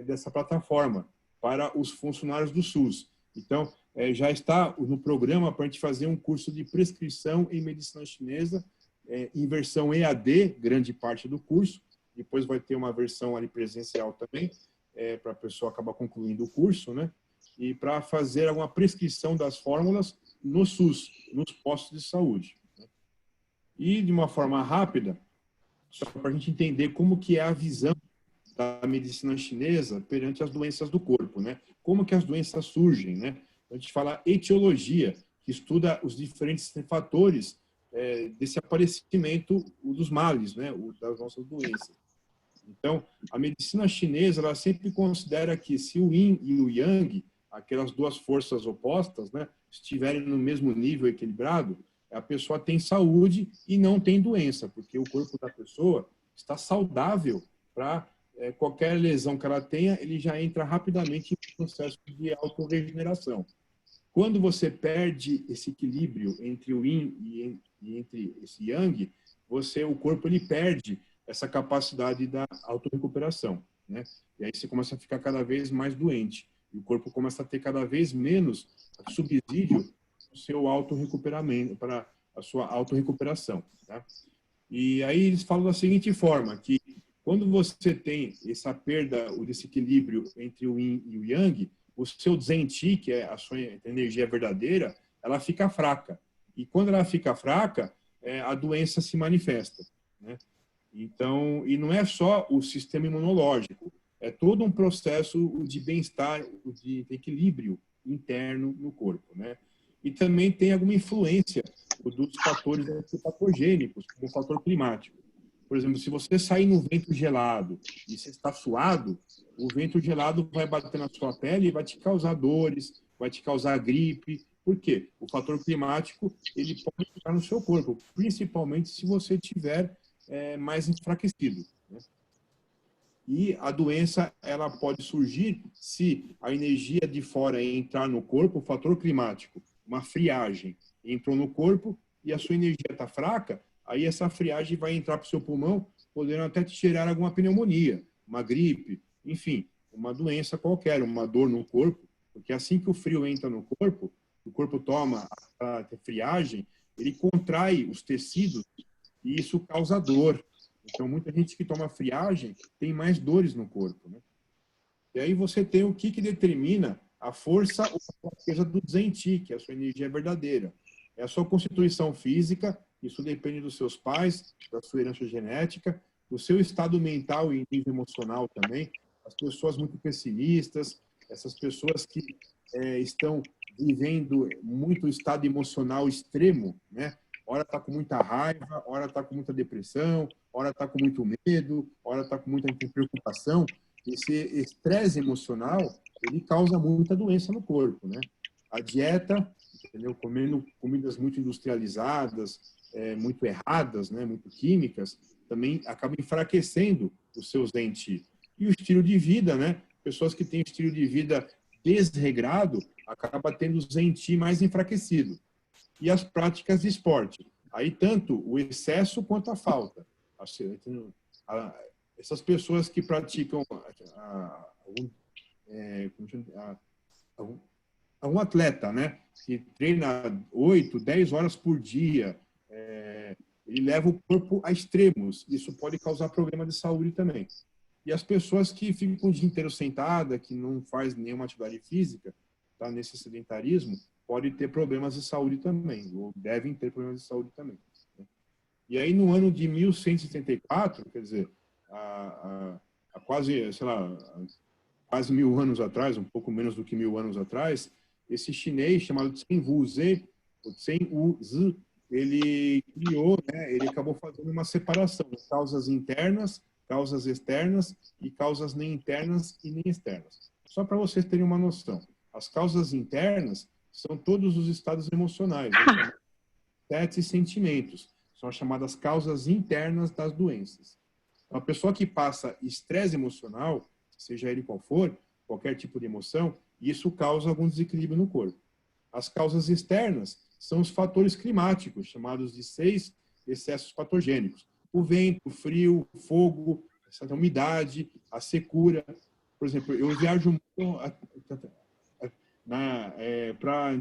dessa plataforma para os funcionários do SUS. Então, já está no programa para a gente fazer um curso de prescrição em medicina chinesa, em versão EAD, grande parte do curso. Depois vai ter uma versão ali presencial também, para a pessoa acabar concluindo o curso, né? E para fazer alguma prescrição das fórmulas no SUS, nos postos de saúde, né? E de uma forma rápida, só para a gente entender como que é a visão da medicina chinesa perante as doenças do corpo, né? Como que as doenças surgem, né? A gente fala etiologia, que estuda os diferentes fatores desse aparecimento dos males, né? Das nossas doenças. Então, a medicina chinesa, ela sempre considera que se o yin e o yang, aquelas duas forças opostas, né, estiverem no mesmo nível equilibrado, a pessoa tem saúde e não tem doença, porque o corpo da pessoa está saudável para qualquer lesão que ela tenha, ele já entra rapidamente em processo de autorregeneração. Quando você perde esse equilíbrio entre o yin e entre esse yang, o corpo ele perde essa capacidade da autorrecuperação, né? E aí você começa a ficar cada vez mais doente. E o corpo começa a ter cada vez menos subsídio para o seu autorrecuperamento, para a sua autorrecuperação, tá? E aí eles falam da seguinte forma, que quando você tem essa perda, o desequilíbrio entre o yin e o yang, o seu Zen Qi, que é a sua energia verdadeira, ela fica fraca. E quando ela fica fraca, a doença se manifesta, né? Então, e não é só o sistema imunológico, é todo um processo de bem-estar, de equilíbrio interno no corpo, né? E também tem alguma influência dos fatores patogênicos, como o fator climático. Por exemplo, se você sair no vento gelado e você está suado, o vento gelado vai bater na sua pele e vai te causar dores, vai te causar gripe. Por quê? O fator climático ele pode ficar no seu corpo, principalmente se você tiver mais enfraquecido, né? E a doença ela pode surgir se a energia de fora entrar no corpo, o fator climático, uma friagem entrou no corpo e a sua energia está fraca, aí essa friagem vai entrar para o seu pulmão, podendo até te gerar alguma pneumonia, uma gripe, enfim, uma doença qualquer, uma dor no corpo, porque assim que o frio entra no corpo, o corpo toma a friagem, ele contrai os tecidos e isso causa dor. Então, muita gente que toma friagem tem mais dores no corpo, né? E aí você tem o que determina a força ou a fraqueza do Zen Qi, que é a sua energia verdadeira. É a sua constituição física, isso depende dos seus pais, da sua herança genética, do seu estado mental e nível emocional também. As pessoas muito pessimistas, essas pessoas que estão vivendo muito estado emocional extremo, né? Ora está com muita raiva, ora está com muita depressão, ora está com muito medo, ora está com muita preocupação. Esse estresse emocional, ele causa muita doença no corpo, né? A dieta, entendeu? Comendo comidas muito industrializadas, muito erradas, né? Muito químicas, também acaba enfraquecendo os seus dentes. E o estilo de vida, né? Pessoas que têm um estilo de vida desregrado, acaba tendo o Zen Qi mais enfraquecido. E as práticas de esporte. Aí, tanto o excesso quanto a falta. Essas pessoas que praticam um atleta, né, que treina 8, 10 horas por dia, ele leva o corpo a extremos. Isso pode causar problema de saúde também. E as pessoas que ficam o dia inteiro sentada, que não faz nenhuma atividade física, tá nesse sedentarismo, pode ter problemas de saúde também, ou devem ter problemas de saúde também. E aí, no ano de 1174, quer dizer, há quase, sei lá, quase 1000 anos atrás, um pouco menos do que 1000 anos atrás, esse chinês chamado Chen Wuzi, o Chen Wuzi, ele criou, né, ele acabou fazendo uma separação de causas internas, causas externas e causas nem internas e nem externas. Só para vocês terem uma noção, as causas internas são todos os estados emocionais, 7 sentimentos, são as chamadas causas internas das doenças. Uma pessoa que passa estresse emocional, seja ele qual for, qualquer tipo de emoção, isso causa algum desequilíbrio no corpo. As causas externas são os fatores climáticos, chamados de 6 excessos patogênicos. O vento, o frio, o fogo, a umidade, a secura. Por exemplo, eu viajo muito lá para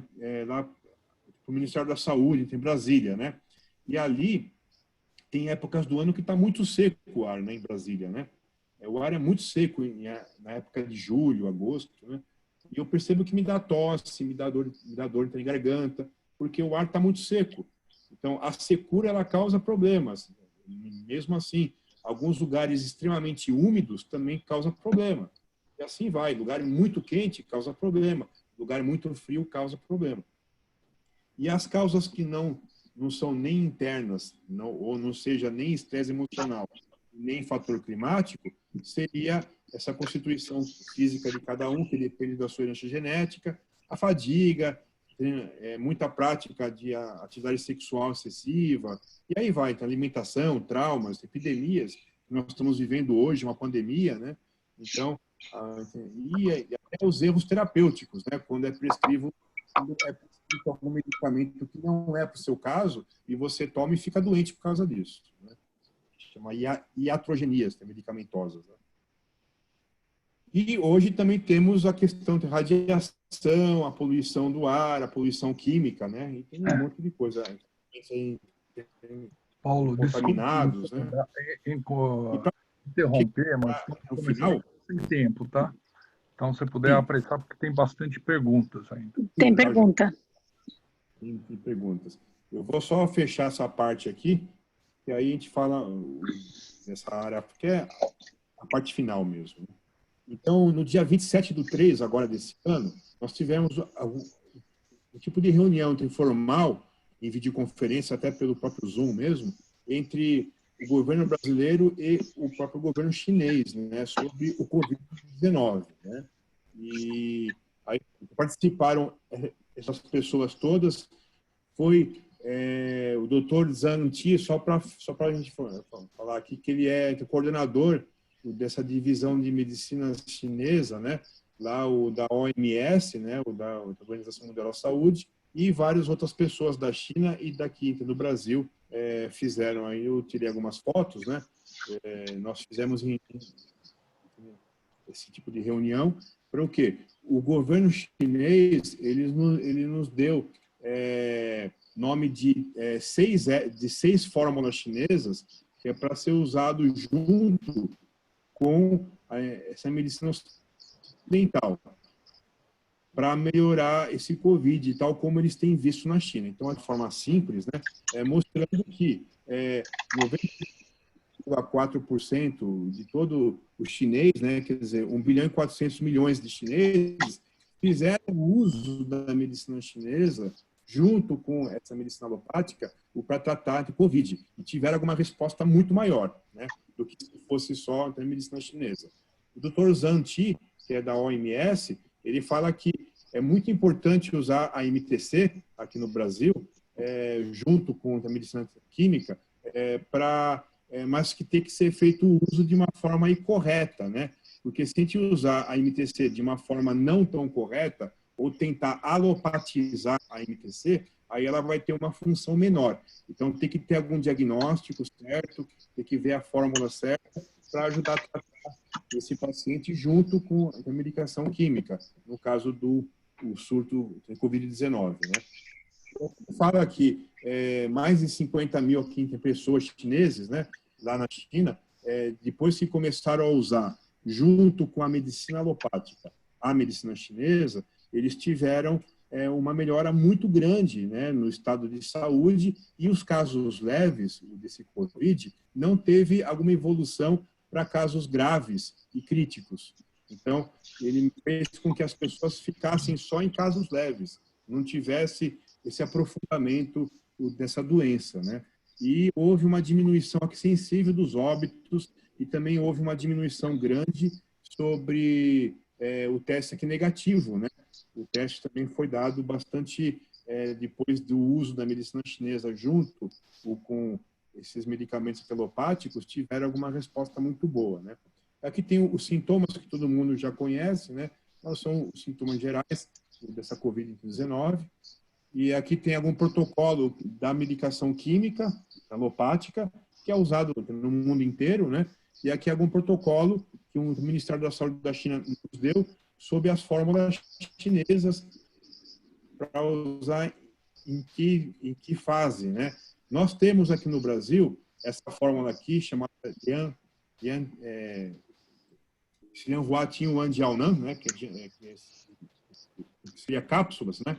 o Ministério da Saúde, em Brasília, né? E ali tem épocas do ano que está muito seco o ar, né, em Brasília, né? O ar é muito seco na época de julho, agosto, né? E eu percebo que me dá tosse, me dá dor em garganta, porque o ar está muito seco. Então, a secura, ela causa problemas. Mesmo assim, alguns lugares extremamente úmidos também causam problema. E assim vai. Lugar muito quente causa problema. Lugar muito frio causa problema. E as causas que não são nem internas, ou não seja nem estresse emocional, nem fator climático, seria essa constituição física de cada um, que depende da sua herança genética, a fadiga, muita prática de atividade sexual excessiva, e aí vai, então, alimentação, traumas, epidemias, nós estamos vivendo hoje, uma pandemia, né? Então, e até os erros terapêuticos, né? Quando é prescrito algum medicamento que não é para o seu caso, e você toma e fica doente por causa disso, né? Chama iatrogenias medicamentosas, né? E hoje também temos a questão de radiação, a poluição do ar, a poluição química, né? E tem um monte de coisa. Paulo, contaminados, desculpa, né? Interromper, mas no final, sem tempo, tá? Então, se puder apressar, porque tem bastante perguntas ainda. Tem pergunta. Tem perguntas. Eu vou só fechar essa parte aqui, e aí a gente fala dessa área, porque é a parte final mesmo. Então, no dia 27/3, agora desse ano, nós tivemos um tipo de reunião informal, em videoconferência, até pelo próprio Zoom mesmo, entre o governo brasileiro e o próprio governo chinês, né, sobre o Covid-19, né? E aí participaram essas pessoas todas, foi o Dr. Zhang Ti, só para a gente falar aqui, que ele é coordenador dessa divisão de medicina chinesa, né? Lá o da OMS, né? O da Organização Mundial da Saúde, e várias outras pessoas da China e daqui do Brasil fizeram aí. Eu tirei algumas fotos, né? Nós fizemos esse tipo de reunião para o quê? O governo chinês ele nos deu nome de 6 fórmulas chinesas que é para ser usado junto com essa medicina ocidental para melhorar esse Covid, tal como eles têm visto na China. Então, de forma simples, né, mostrando que 90,4% de todo o chinês, né, quer dizer, 1 bilhão e 400 milhões de chineses, fizeram uso da medicina chinesa junto com essa medicina alopática para tratar de Covid, e tiveram alguma resposta muito maior, né, do que se fosse só a medicina chinesa. O Dr. Zhang Ti, que é da OMS, ele fala que é muito importante usar a MTC aqui no Brasil, junto com a medicina química, mas que tem que ser feito o uso de uma forma correta, né? Porque se a gente usar a MTC de uma forma não tão correta, ou tentar alopatizar a MTC, aí ela vai ter uma função menor. Então, tem que ter algum diagnóstico certo, tem que ver a fórmula certa para ajudar a tratar esse paciente junto com a medicação química, no caso do o surto de Covid-19, né? Fala que mais de 50 mil aqui pessoas chineses, né, lá na China, depois que começaram a usar, junto com a medicina alopática, a medicina chinesa, eles tiveram uma melhora muito grande, né, no estado de saúde, e os casos leves desse Covid não teve alguma evolução para casos graves e críticos. Então, ele fez com que as pessoas ficassem só em casos leves, não tivesse esse aprofundamento dessa doença, né? E houve uma diminuição aqui sensível dos óbitos e também houve uma diminuição grande sobre o teste aqui negativo, né? O teste também foi dado bastante depois do uso da medicina chinesa junto com esses medicamentos alopáticos, tiveram alguma resposta muito boa, né? Aqui tem os sintomas que todo mundo já conhece, né? Então, são os sintomas gerais dessa Covid-19. E aqui tem algum protocolo da medicação química, alopática, que é usado no mundo inteiro, né? E aqui algum protocolo que o Ministério da Saúde da China nos deu sobre as fórmulas chinesas para usar em que fase, né? Nós temos aqui no Brasil essa fórmula aqui chamada Lianhua Tinyuan Jiaonan, né? Que seria cápsulas, né?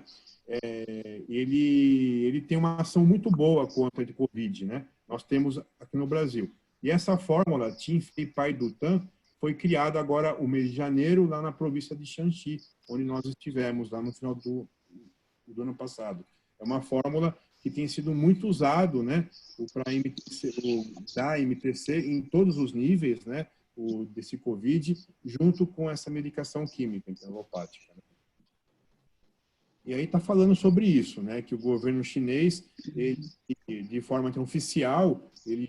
Ele tem uma ação muito boa contra a Covid, né? Nós temos aqui no Brasil. E essa fórmula, Tinfei Pai Dutan, foi criada agora o mês de janeiro, lá na província de Shanxi, onde nós estivemos, lá no final do ano passado. É uma fórmula que tem sido muito usado, né? Para dar MTC em todos os níveis, né? Desse Covid, junto com essa medicação química, então, alopática, né? E aí está falando sobre isso, né? Que o governo chinês, de forma oficial, ele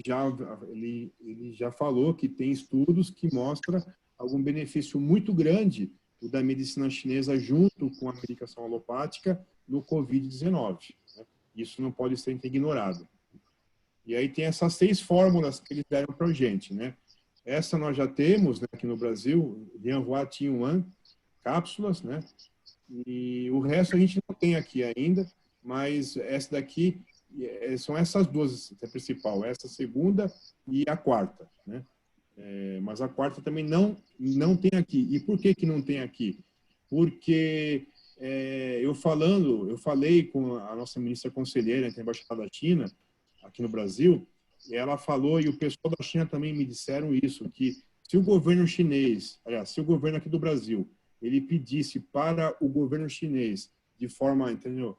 já falou que tem estudos que mostram algum benefício muito grande da medicina chinesa junto com a medicação alopática no Covid-19. Né? Isso não pode ser ignorado. E aí tem essas 6 fórmulas que eles deram para a gente, né? Essa nós já temos, né, aqui no Brasil, Lianhua Tinyuan, cápsulas, né? E o resto a gente não tem aqui ainda, mas essa daqui são essas duas, a principal, essa segunda e a quarta, né? Mas a quarta também não tem aqui. E por que não tem aqui? Porque eu falei com a nossa ministra conselheira da Embaixada da China aqui no Brasil, e ela falou, e o pessoal da China também me disseram isso, que se o governo chinês, aliás, se o governo aqui do Brasil ele pedisse para o governo chinês de forma, entendeu,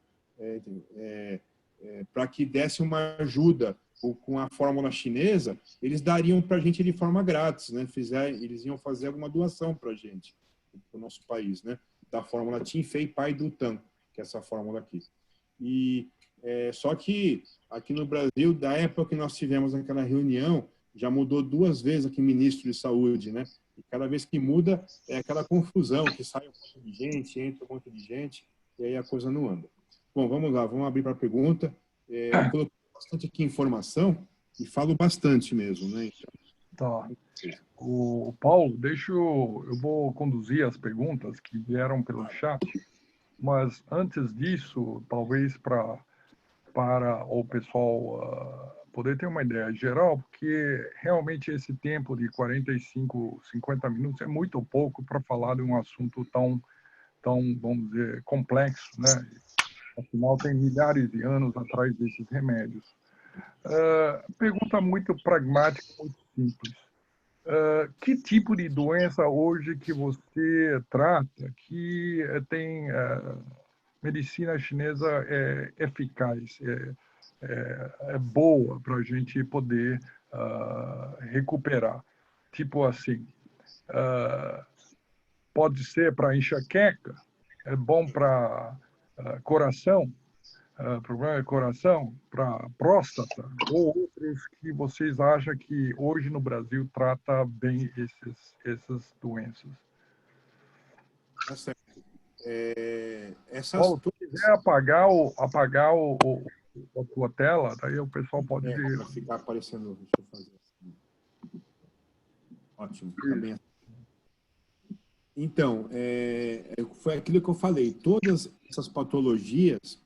para que desse uma ajuda com a fórmula chinesa, eles dariam para a gente de forma grátis, né? Eles iam fazer alguma doação para a gente, para o nosso país, né? Da fórmula Tinfei Pai Dutan, que é essa fórmula aqui. E só que aqui no Brasil, da época que nós tivemos aquela reunião, já mudou 2 vezes aqui ministro de saúde, né? E cada vez que muda, é aquela confusão, que sai um monte de gente, entra um monte de gente, e aí a coisa não anda. Bom, vamos lá, vamos abrir para a pergunta. Eu coloquei bastante aqui informação, e falo bastante mesmo, né? Então, tá. O Paulo, eu vou conduzir as perguntas que vieram pelo chat, mas antes disso, talvez para o pessoal poder ter uma ideia geral, porque realmente esse tempo de 45, 50 minutos é muito pouco para falar de um assunto tão, vamos dizer, complexo, né? Afinal, tem milhares de anos atrás desses remédios. Pergunta muito pragmática, muito simples. Que tipo de doença hoje que você trata que tem medicina chinesa eficaz, boa para a gente poder recuperar? Tipo assim, pode ser para enxaqueca, é bom para coração, problema de coração, para próstata, ou outros que vocês acham que hoje no Brasil trata bem essas doenças? tá certo. Paulo, se quiser apagar a tua tela, daí o pessoal pode ver. Para ficar aparecendo, deixa eu fazer assim. Ótimo, tá bem. Então, foi aquilo que eu falei. Todas essas patologias,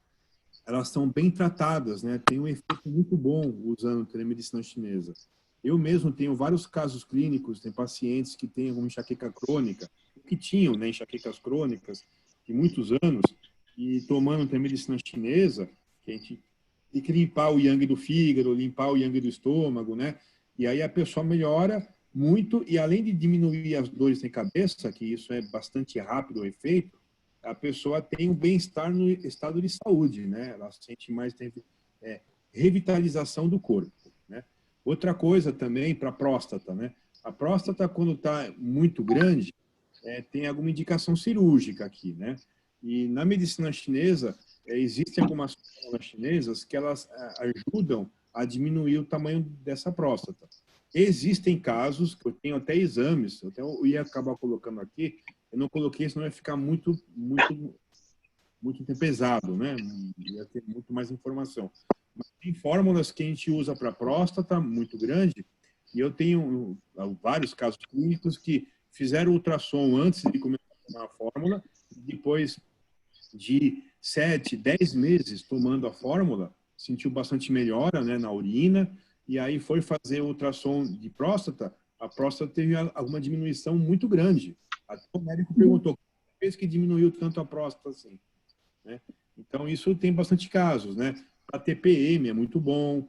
elas são bem tratadas, né? Tem um efeito muito bom usando telemedicina chinesa. Eu mesmo tenho vários casos clínicos, tem pacientes que têm alguma enxaqueca crônica, que tinham, né, enxaquecas crônicas de muitos anos, e tomando telemedicina chinesa, que a gente tem que limpar o yang do fígado, limpar o yang do estômago, né? E aí a pessoa melhora muito, e além de diminuir as dores de cabeça, que isso é bastante rápido o efeito, a pessoa tem um bem-estar no estado de saúde, né? Ela sente mais revitalização do corpo, né? Outra coisa também para a próstata, né? A próstata, quando está muito grande, tem alguma indicação cirúrgica aqui, né? E na medicina chinesa, existem algumas fórmulas chinesas que elas ajudam a diminuir o tamanho dessa próstata. Existem casos, que eu tenho até exames, eu ia acabar colocando aqui, eu não coloquei, senão ia ficar muito pesado, né? Ia ter muito mais informação. Mas tem fórmulas que a gente usa para próstata muito grande, e eu tenho vários casos clínicos que fizeram ultrassom antes de começar a tomar a fórmula, depois de 7, 10 meses tomando a fórmula, sentiu bastante melhora, né, na urina, e aí foi fazer o ultrassom de próstata, a próstata teve alguma diminuição muito grande. Até o médico perguntou, por que diminuiu tanto a próstata assim? Né? Então, isso tem bastante casos, né? Para TPM é muito bom,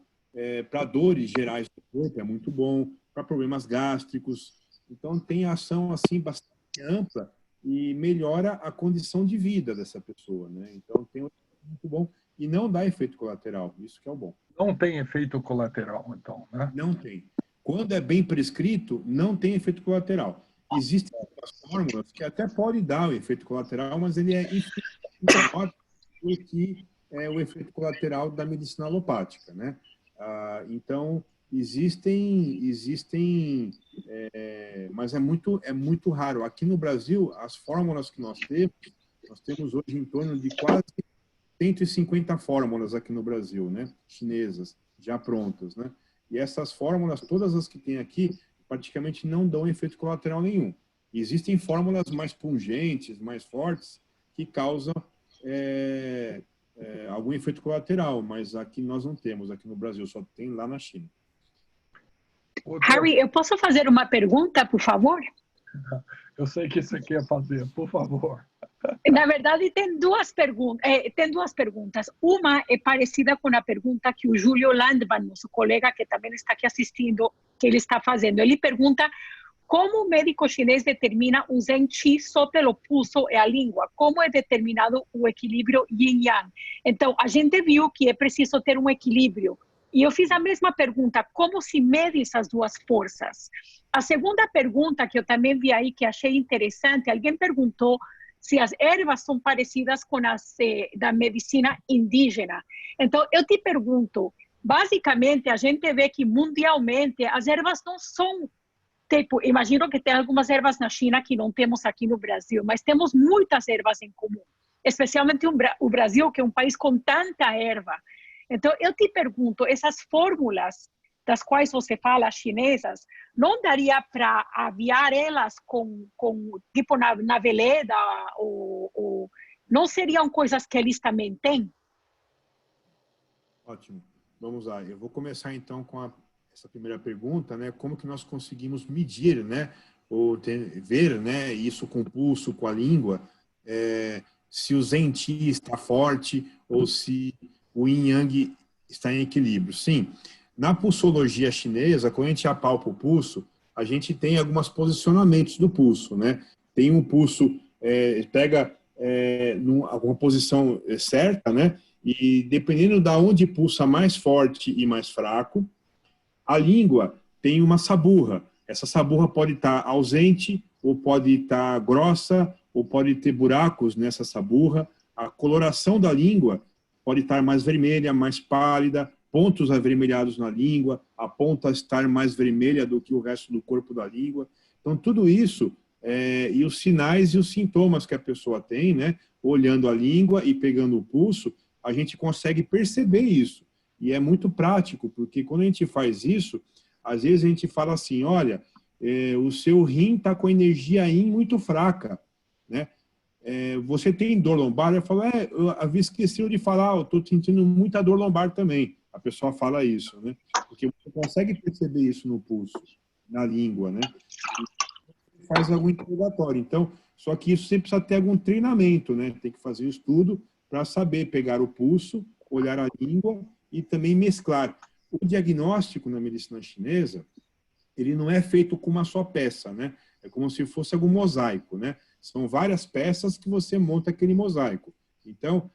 para dores gerais do corpo é muito bom, para problemas gástricos. Então, tem ação assim bastante ampla e melhora a condição de vida dessa pessoa, né? Então, tem um muito bom e não dá efeito colateral, isso que é o bom. Não tem efeito colateral, então, né? Não tem. Quando é bem prescrito, não tem efeito colateral. Existem algumas fórmulas que até podem dar o efeito colateral, mas ele é infinitamente menor do que o efeito colateral da medicina alopática, né? Então, existem, mas é muito raro. Aqui no Brasil, as fórmulas que nós temos hoje em torno de quase 150 fórmulas aqui no Brasil, né? Chinesas, já prontas, né? E essas fórmulas, todas as que tem aqui, praticamente não dão efeito colateral nenhum. Existem fórmulas mais pungentes, mais fortes, que causam algum efeito colateral, mas aqui nós não temos, aqui no Brasil, só tem lá na China. Harry, eu posso fazer uma pergunta, por favor? Eu sei que você quer fazer, por favor. Na verdade, tem duas perguntas. Uma é parecida com a pergunta que o Júlio Landman, nosso colega que também está aqui assistindo, que ele está fazendo. Ele pergunta como o médico chinês determina o Zhen Qi só pelo pulso e a língua? Como é determinado o equilíbrio yin-yang? Então, a gente viu que é preciso ter um equilíbrio. E eu fiz a mesma pergunta, como se mede essas duas forças? A segunda pergunta que eu também vi aí, que achei interessante, alguém perguntou se as ervas são parecidas com as da medicina indígena. Então, eu te pergunto, basicamente, a gente vê que mundialmente as ervas não são, tipo, imagino que tem algumas ervas na China que não temos aqui no Brasil, mas temos muitas ervas em comum, especialmente o Brasil, que é um país com tanta erva. Então, eu te pergunto, essas fórmulas das quais você fala, chinesas, não daria para aviar elas tipo na veleda, ou não seriam coisas que eles também têm? Ótimo. Vamos lá. Eu vou começar então com essa primeira pergunta, né? Como que nós conseguimos medir, né? Ou ver, né? Isso com o pulso, com a língua, se o Zhen Qi está forte ou se o Yin Yang está em equilíbrio. Sim. Na pulsologia chinesa, quando a gente apalpa o pulso, a gente tem alguns posicionamentos do pulso, né? Tem um pulso, pega alguma posição certa, né? E dependendo da onde pulsa mais forte e mais fraco, a língua tem uma saburra. Essa saburra pode estar ausente, ou pode estar grossa, ou pode ter buracos nessa saburra. A coloração da língua pode estar mais vermelha, mais pálida, pontos avermelhados na língua, a ponta estar mais vermelha do que o resto do corpo da língua. Então, tudo isso, e os sinais e os sintomas que a pessoa tem, né, olhando a língua e pegando o pulso, a gente consegue perceber isso. E é muito prático, porque quando a gente faz isso, às vezes a gente fala assim, olha, o seu rim está com energia yin muito fraca, né? Você tem dor lombar? Eu falo, eu havia esquecido de falar, eu estou sentindo muita dor lombar também. A pessoa fala isso, né? Porque você consegue perceber isso no pulso, na língua, né? E faz algum interrogatório. Então, só que isso você precisa ter algum treinamento, né? Tem que fazer um estudo para saber pegar o pulso, olhar a língua e também mesclar. O diagnóstico na medicina chinesa, ele não é feito com uma só peça, né? É como se fosse algum mosaico, né? São várias peças que você monta aquele mosaico. Então,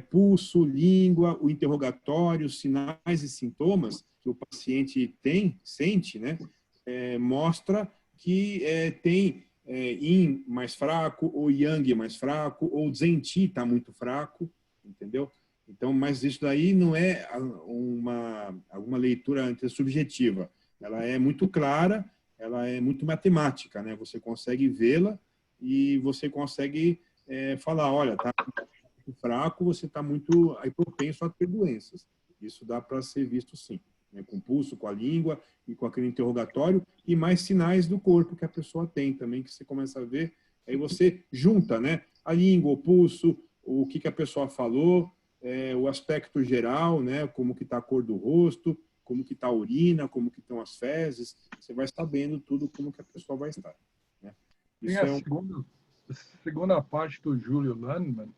pulso, língua, o interrogatório, sinais e sintomas que o paciente sente, né? Mostra que tem yin mais fraco, ou yang mais fraco, ou zhen-qi está muito fraco, entendeu? Então, mas isso daí não é alguma leitura subjetiva. Ela é muito clara, ela é muito matemática, né? Você consegue vê-la e você consegue falar, olha, tá muito fraco, você está muito propenso a ter doenças. Isso dá para ser visto sim, né? Com o pulso, com a língua e com aquele interrogatório e mais sinais do corpo que a pessoa tem também, que você começa a ver. Aí você junta, né? A língua, o pulso, o que a pessoa falou, o aspecto geral, né? Como que está a cor do rosto, como que está a urina, como que estão as fezes, você vai sabendo tudo como que a pessoa vai estar, né? Tem a segunda parte do Júlio Landman,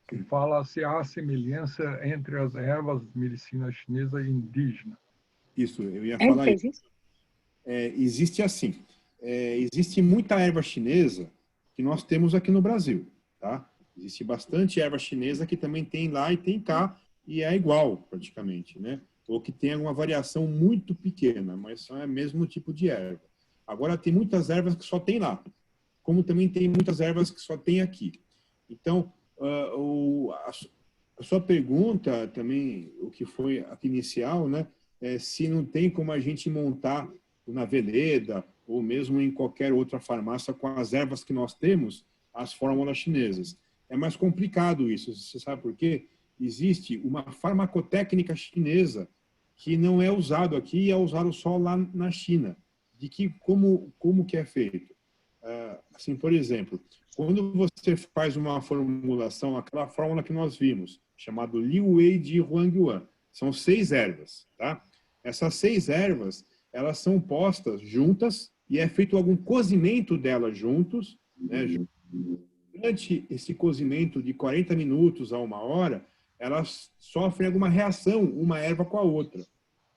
que fala se há semelhança entre as ervas de medicina chinesa e indígena. Isso, eu ia falar isso. Existe assim, existe muita erva chinesa que nós temos aqui no Brasil, tá? Existe bastante erva chinesa que também tem lá e tem cá, e é igual, praticamente, né? Ou que tem alguma variação muito pequena, mas é o mesmo tipo de erva. Agora, tem muitas ervas que só tem lá, como também tem muitas ervas que só tem aqui. Então, a sua pergunta também, o que foi aqui inicial, né? Se não tem como a gente montar na Veleda ou mesmo em qualquer outra farmácia com as ervas que nós temos, as fórmulas chinesas. É mais complicado isso, você sabe por quê? Existe uma farmacotécnica chinesa que não é usado aqui, é usado só lá na China. De que como que é feito? Assim, por exemplo, quando você faz uma formulação, aquela fórmula que nós vimos, chamado Liu Wei de Huangyuan, são 6 ervas, tá? Essas 6 ervas, elas são postas juntas e é feito algum cozimento delas juntos, né? Durante esse cozimento de 40 minutos a 1 hora, elas sofrem alguma reação, uma erva com a outra,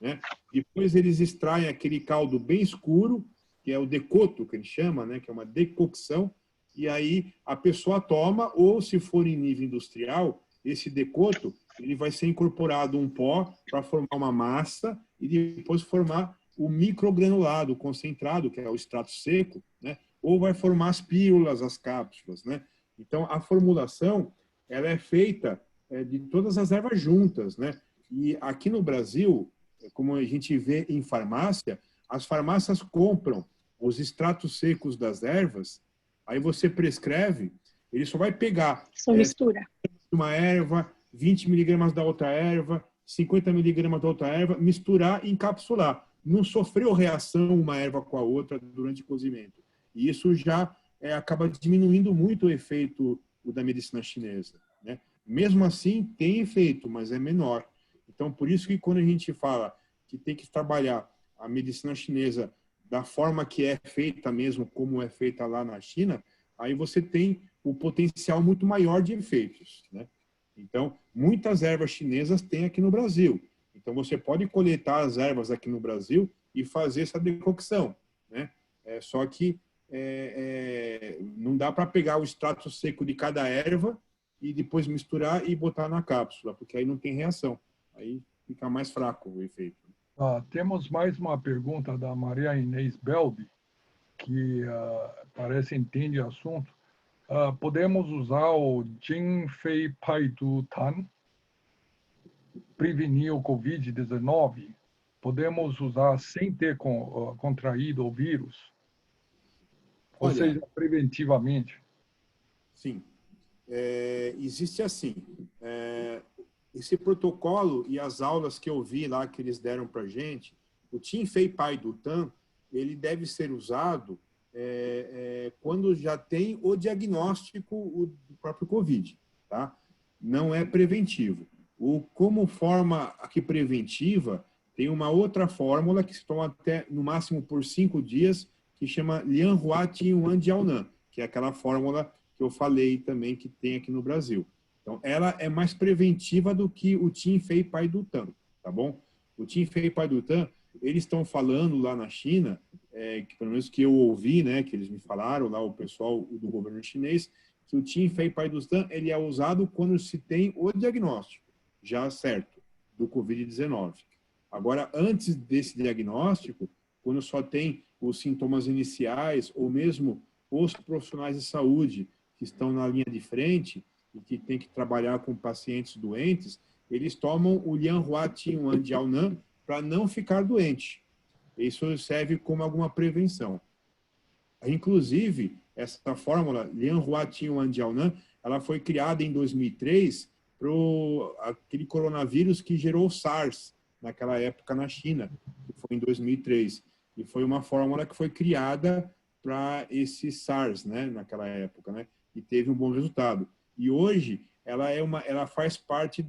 né? Depois eles extraem aquele caldo bem escuro, que é o decoto, que ele chama, né? Que é uma decocção, e aí a pessoa toma, ou se for em nível industrial, esse decoto ele vai ser incorporado um pó para formar uma massa e depois formar o microgranulado concentrado, que é o extrato seco, né? Ou vai formar as pílulas, as cápsulas, né? Então, a formulação ela é feita de todas as ervas juntas, né? E aqui no Brasil, como a gente vê em farmácia, as farmácias compram os extratos secos das ervas, aí você prescreve, ele só vai pegar mistura uma erva, 20 miligramas da outra erva, 50 miligramas da outra erva, misturar e encapsular. Não sofreu reação uma erva com a outra durante o cozimento. E isso já acaba diminuindo muito o efeito da medicina chinesa, né? Mesmo assim, tem efeito, mas é menor. Então, por isso que quando a gente fala que tem que trabalhar a medicina chinesa da forma que é feita mesmo, como é feita lá na China, aí você tem o potencial muito maior de efeitos, né? Então, muitas ervas chinesas tem aqui no Brasil. Então, você pode coletar as ervas aqui no Brasil e fazer essa decocção, né? Só que não dá para pegar o extrato seco de cada erva e depois misturar e botar na cápsula, porque aí não tem reação. Aí fica mais fraco o efeito. Temos mais uma pergunta da Maria Inês Beldi, que parece entende o assunto. Podemos usar o Jinfei Paidu Tan prevenir o Covid-19? Podemos usar sem ter contraído o vírus? Ou seja, preventivamente? Sim. Existe assim. Esse protocolo e as aulas que eu vi lá que eles deram para a gente, o Jinfei Paidu Tan, ele deve ser usado quando já tem o diagnóstico do próprio COVID, tá? Não é preventivo. Como forma aqui preventiva, tem uma outra fórmula que se toma até, no máximo, por 5 dias, que chama Lianhua Tinyuan Jiaonan, que é aquela fórmula que eu falei também que tem aqui no Brasil. Então, ela é mais preventiva do que o Tinfei Paidutan, tá bom? O Tinfei Paidutan, eles estão falando lá na China, que pelo menos que eu ouvi, né, que eles me falaram lá, o pessoal do governo chinês, que o Tinfei Paidutan, ele é usado quando se tem o diagnóstico, já certo, do Covid-19. Agora, antes desse diagnóstico, quando só tem os sintomas iniciais, ou mesmo os profissionais de saúde que estão na linha de frente e que tem que trabalhar com pacientes doentes, eles tomam o Lianhua Tinyuan Jiaonan para não ficar doente. Isso serve como alguma prevenção. Inclusive, essa fórmula, Lianhua Tinyuan Jiaonan, ela foi criada em 2003 para aquele coronavírus que gerou o SARS, naquela época na China, que foi em 2003. E foi uma fórmula que foi criada para esse SARS, né, naquela época, né, e teve um bom resultado. E hoje, ela faz parte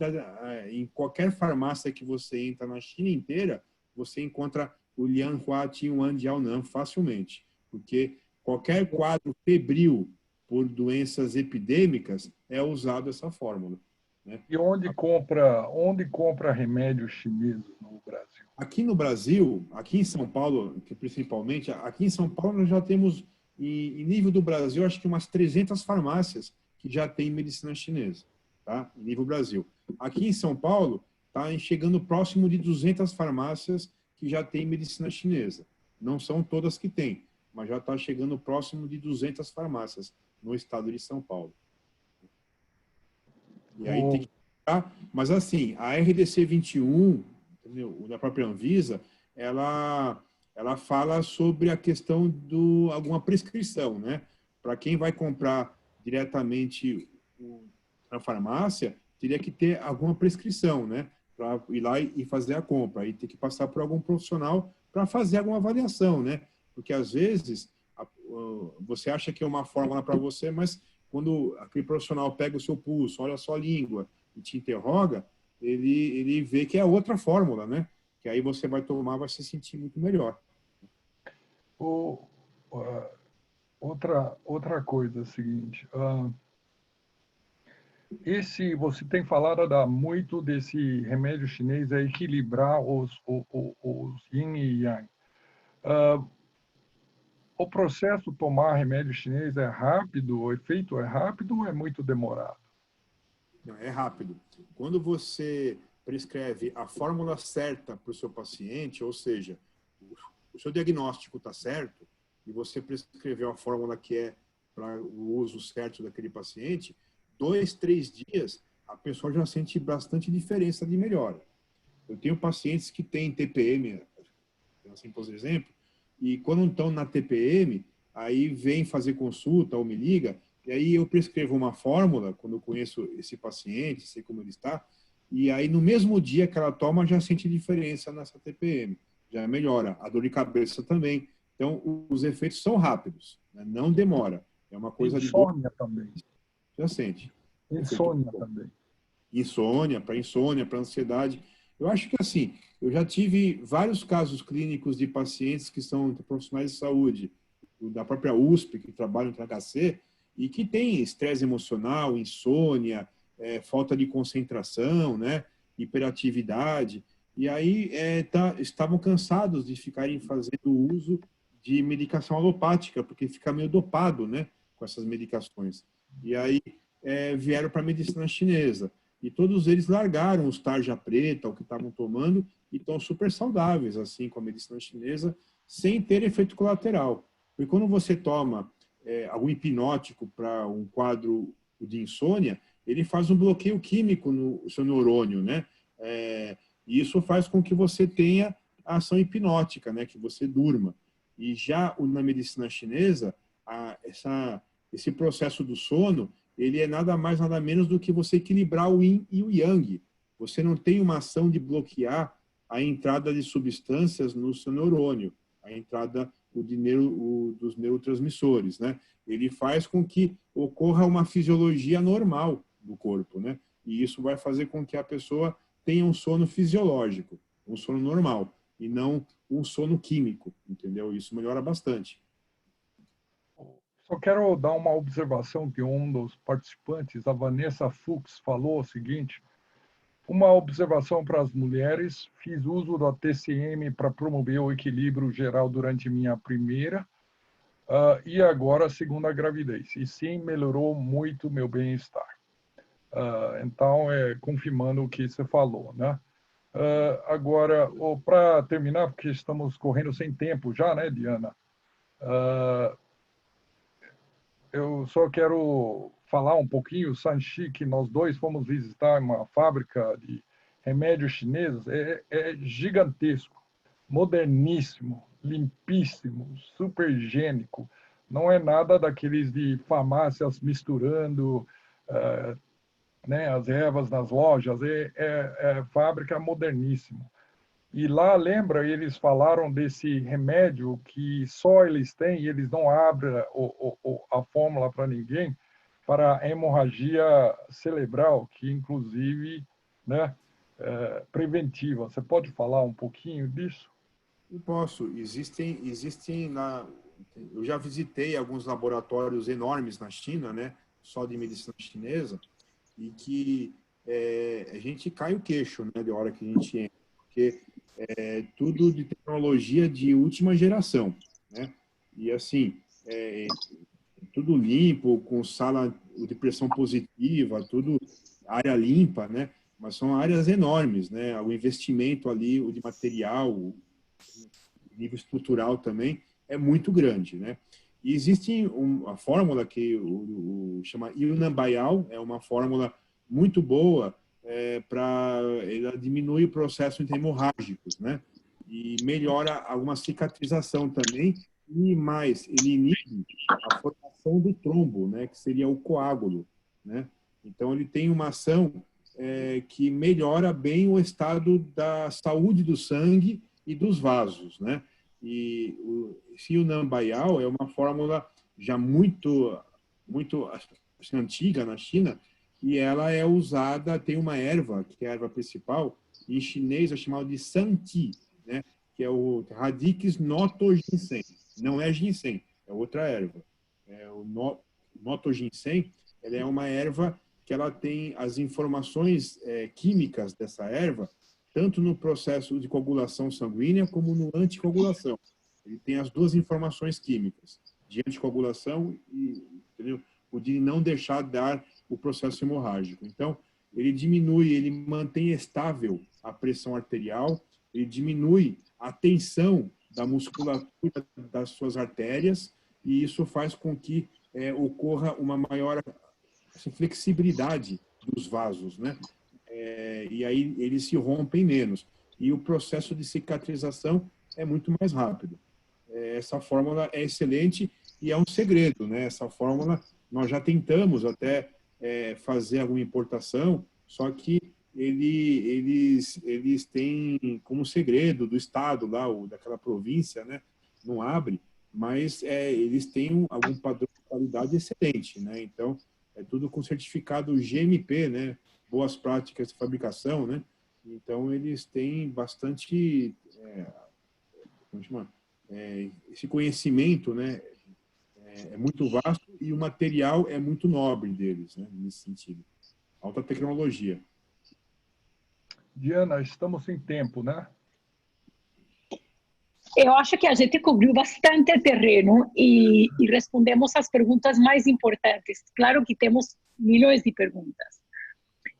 em qualquer farmácia que você entra na China inteira, você encontra o Lianhua Tinyuan Jiaonan facilmente, porque qualquer quadro febril por doenças epidêmicas é usado essa fórmula, né? E onde compra remédio chinês no Brasil? Aqui no Brasil, aqui em São Paulo, principalmente, aqui em São Paulo nós já temos, em nível do Brasil, acho que umas 300 farmácias que já tem medicina chinesa, tá? Em nível Brasil. Aqui em São Paulo, está chegando próximo de 200 farmácias que já tem medicina chinesa. Não são todas que tem, mas já está chegando próximo de 200 farmácias no estado de São Paulo. E aí tem que... Mas assim, a RDC 21, entendeu? Da própria Anvisa, ela fala sobre a questão alguma prescrição, né? Para quem vai comprar diretamente na farmácia, teria que ter alguma prescrição, né? Para ir lá e fazer a compra. Aí tem que passar por algum profissional para fazer alguma avaliação, né? Porque às vezes você acha que é uma fórmula para você, mas quando aquele profissional pega o seu pulso, olha a sua língua e te interroga, ele vê que é outra fórmula, né? Que aí você vai tomar, vai se sentir muito melhor. Outra coisa é a seguinte, você tem falado muito desse remédio chinês é equilibrar os yin e yang. O processo de tomar remédio chinês é rápido, o efeito é rápido ou é muito demorado? Não, é rápido. Quando você prescreve a fórmula certa para o seu paciente, ou seja, o seu diagnóstico está certo, e você prescreveu a fórmula que é para o uso certo daquele paciente, 2, 3 dias, a pessoa já sente bastante diferença de melhora. Eu tenho pacientes que têm TPM, assim, por exemplo, e quando estão na TPM, aí vem fazer consulta ou me liga, e aí eu prescrevo uma fórmula, quando eu conheço esse paciente, sei como ele está, e aí no mesmo dia que ela toma, já sente diferença nessa TPM, já melhora. A dor de cabeça também. Então, os efeitos são rápidos, né? Não demora. É uma coisa de... Insônia também. Já sente. Insônia também. Insônia, para ansiedade. Eu acho que assim, eu já tive vários casos clínicos de pacientes que são profissionais de saúde, da própria USP, que trabalham no HC, e que têm estresse emocional, insônia, falta de concentração, né, hiperatividade, e aí estavam cansados de ficarem fazendo uso de medicação alopática, porque fica meio dopado, né, com essas medicações. E aí vieram para a medicina chinesa. E todos eles largaram os tarja preta, o que estavam tomando, e estão super saudáveis, assim, com a medicina chinesa, sem ter efeito colateral. Porque quando você toma algum hipnótico para um quadro de insônia, ele faz um bloqueio químico no seu neurônio, né? E isso faz com que você tenha a ação hipnótica, né? Que você durma. E já na medicina chinesa, esse processo do sono, ele é nada mais, nada menos do que você equilibrar o yin e o yang. Você não tem uma ação de bloquear a entrada de substâncias no seu neurônio. a entrada dos neurotransmissores, né? Ele faz com que ocorra uma fisiologia normal do corpo, né? E isso vai fazer com que a pessoa tenha um sono fisiológico, um sono normal, e não um sono químico, entendeu? Isso melhora bastante. Só quero dar uma observação que um dos participantes, a Vanessa Fuchs, falou o seguinte: uma observação para as mulheres, fiz uso da TCM para promover o equilíbrio geral durante minha primeira e agora a segunda gravidez. E sim, melhorou muito meu bem-estar. Então, confirmando o que você falou, né? Agora, para terminar, porque estamos correndo sem tempo já, né, Diana? Eu só quero falar um pouquinho, Sanchi, que nós dois fomos visitar uma fábrica de remédios chineses, é gigantesco, moderníssimo, limpíssimo, super higiênico. Não é nada daqueles de farmácias misturando né, as ervas nas lojas, é fábrica moderníssimo. E lá, lembra, eles falaram desse remédio que só eles têm, e eles não abrem a fórmula para ninguém, para a hemorragia cerebral, que inclusive, né, preventiva. Você pode falar um pouquinho disso? Eu posso. Eu já visitei alguns laboratórios enormes na China, né, só de medicina chinesa, e que a gente cai o queixo, né, de hora que a gente entra, porque é tudo de tecnologia de última geração, né? E assim, tudo limpo, com sala de pressão positiva, tudo área limpa, né? Mas são áreas enormes, né? O investimento ali, o de material, o nível estrutural também é muito grande, né? E existe a fórmula que chama Yunnan Bayao, é uma fórmula muito boa para ela diminui o processo hemorrágicos, né? E melhora alguma cicatrização também e mais, ele inibe a formação do trombo, né? Que seria o coágulo, né? Então ele tem uma ação que melhora bem o estado da saúde do sangue e dos vasos, né? E o Yunnan Bayao é uma fórmula já muito assim, antiga na China, e ela é usada, tem uma erva, que é a erva principal, em chinês é chamada de Santi, né? Que é o Radix notoginseng. Não é ginseng, é outra erva. O notoginseng, ela é uma erva que ela tem as informações químicas dessa erva, tanto no processo de coagulação sanguínea como no anticoagulação. Ele tem as duas informações químicas, de anticoagulação e, entendeu? O de não deixar dar o processo hemorrágico. Então, ele diminui, ele mantém estável a pressão arterial, ele diminui a tensão da musculatura das suas artérias, e isso faz com que ocorra uma maior flexibilidade dos vasos, né? E aí eles se rompem menos. E o processo de cicatrização é muito mais rápido. Essa fórmula é excelente e é um segredo, né? Essa fórmula nós já tentamos até fazer alguma importação, só que eles têm como segredo do estado lá, ou daquela província, né? Não abre, mas eles têm algum padrão de qualidade excelente, né? Então é tudo com certificado GMP, né? Boas práticas de fabricação, né? Então eles têm bastante esse conhecimento, né? É muito vasto e o material é muito nobre deles, né? Nesse sentido, alta tecnologia. Diana, estamos sem tempo, né? Eu acho que a gente cobriu bastante terreno e respondemos as perguntas mais importantes. Claro que temos milhões de perguntas,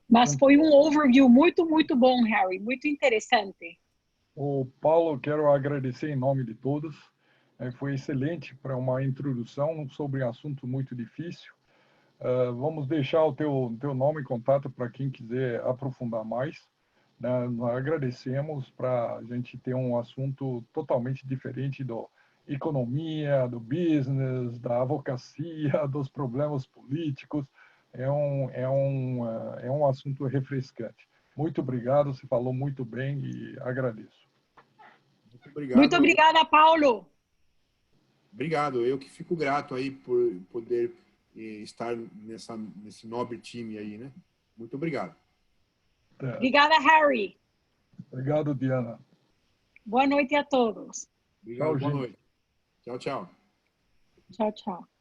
mas foi um overview muito, muito bom, Harry, muito interessante. O Paulo, quero agradecer em nome de todos. Foi excelente para uma introdução sobre um assunto muito difícil. Vamos deixar o teu nome e contato para quem quiser aprofundar mais. Nós agradecemos para a gente ter um assunto totalmente diferente da economia, do business, da advocacia, dos problemas políticos. É um assunto refrescante. Muito obrigado, você falou muito bem e agradeço. Obrigado. Muito obrigada, Paulo. Obrigado. Eu que fico grato aí por poder estar nesse nobre time aí, né? Muito obrigado. Obrigada, Harry. Obrigado, Diana. Boa noite a todos. Obrigado. Tchau, Boa gente. noite. Tchau, tchau. Tchau, tchau.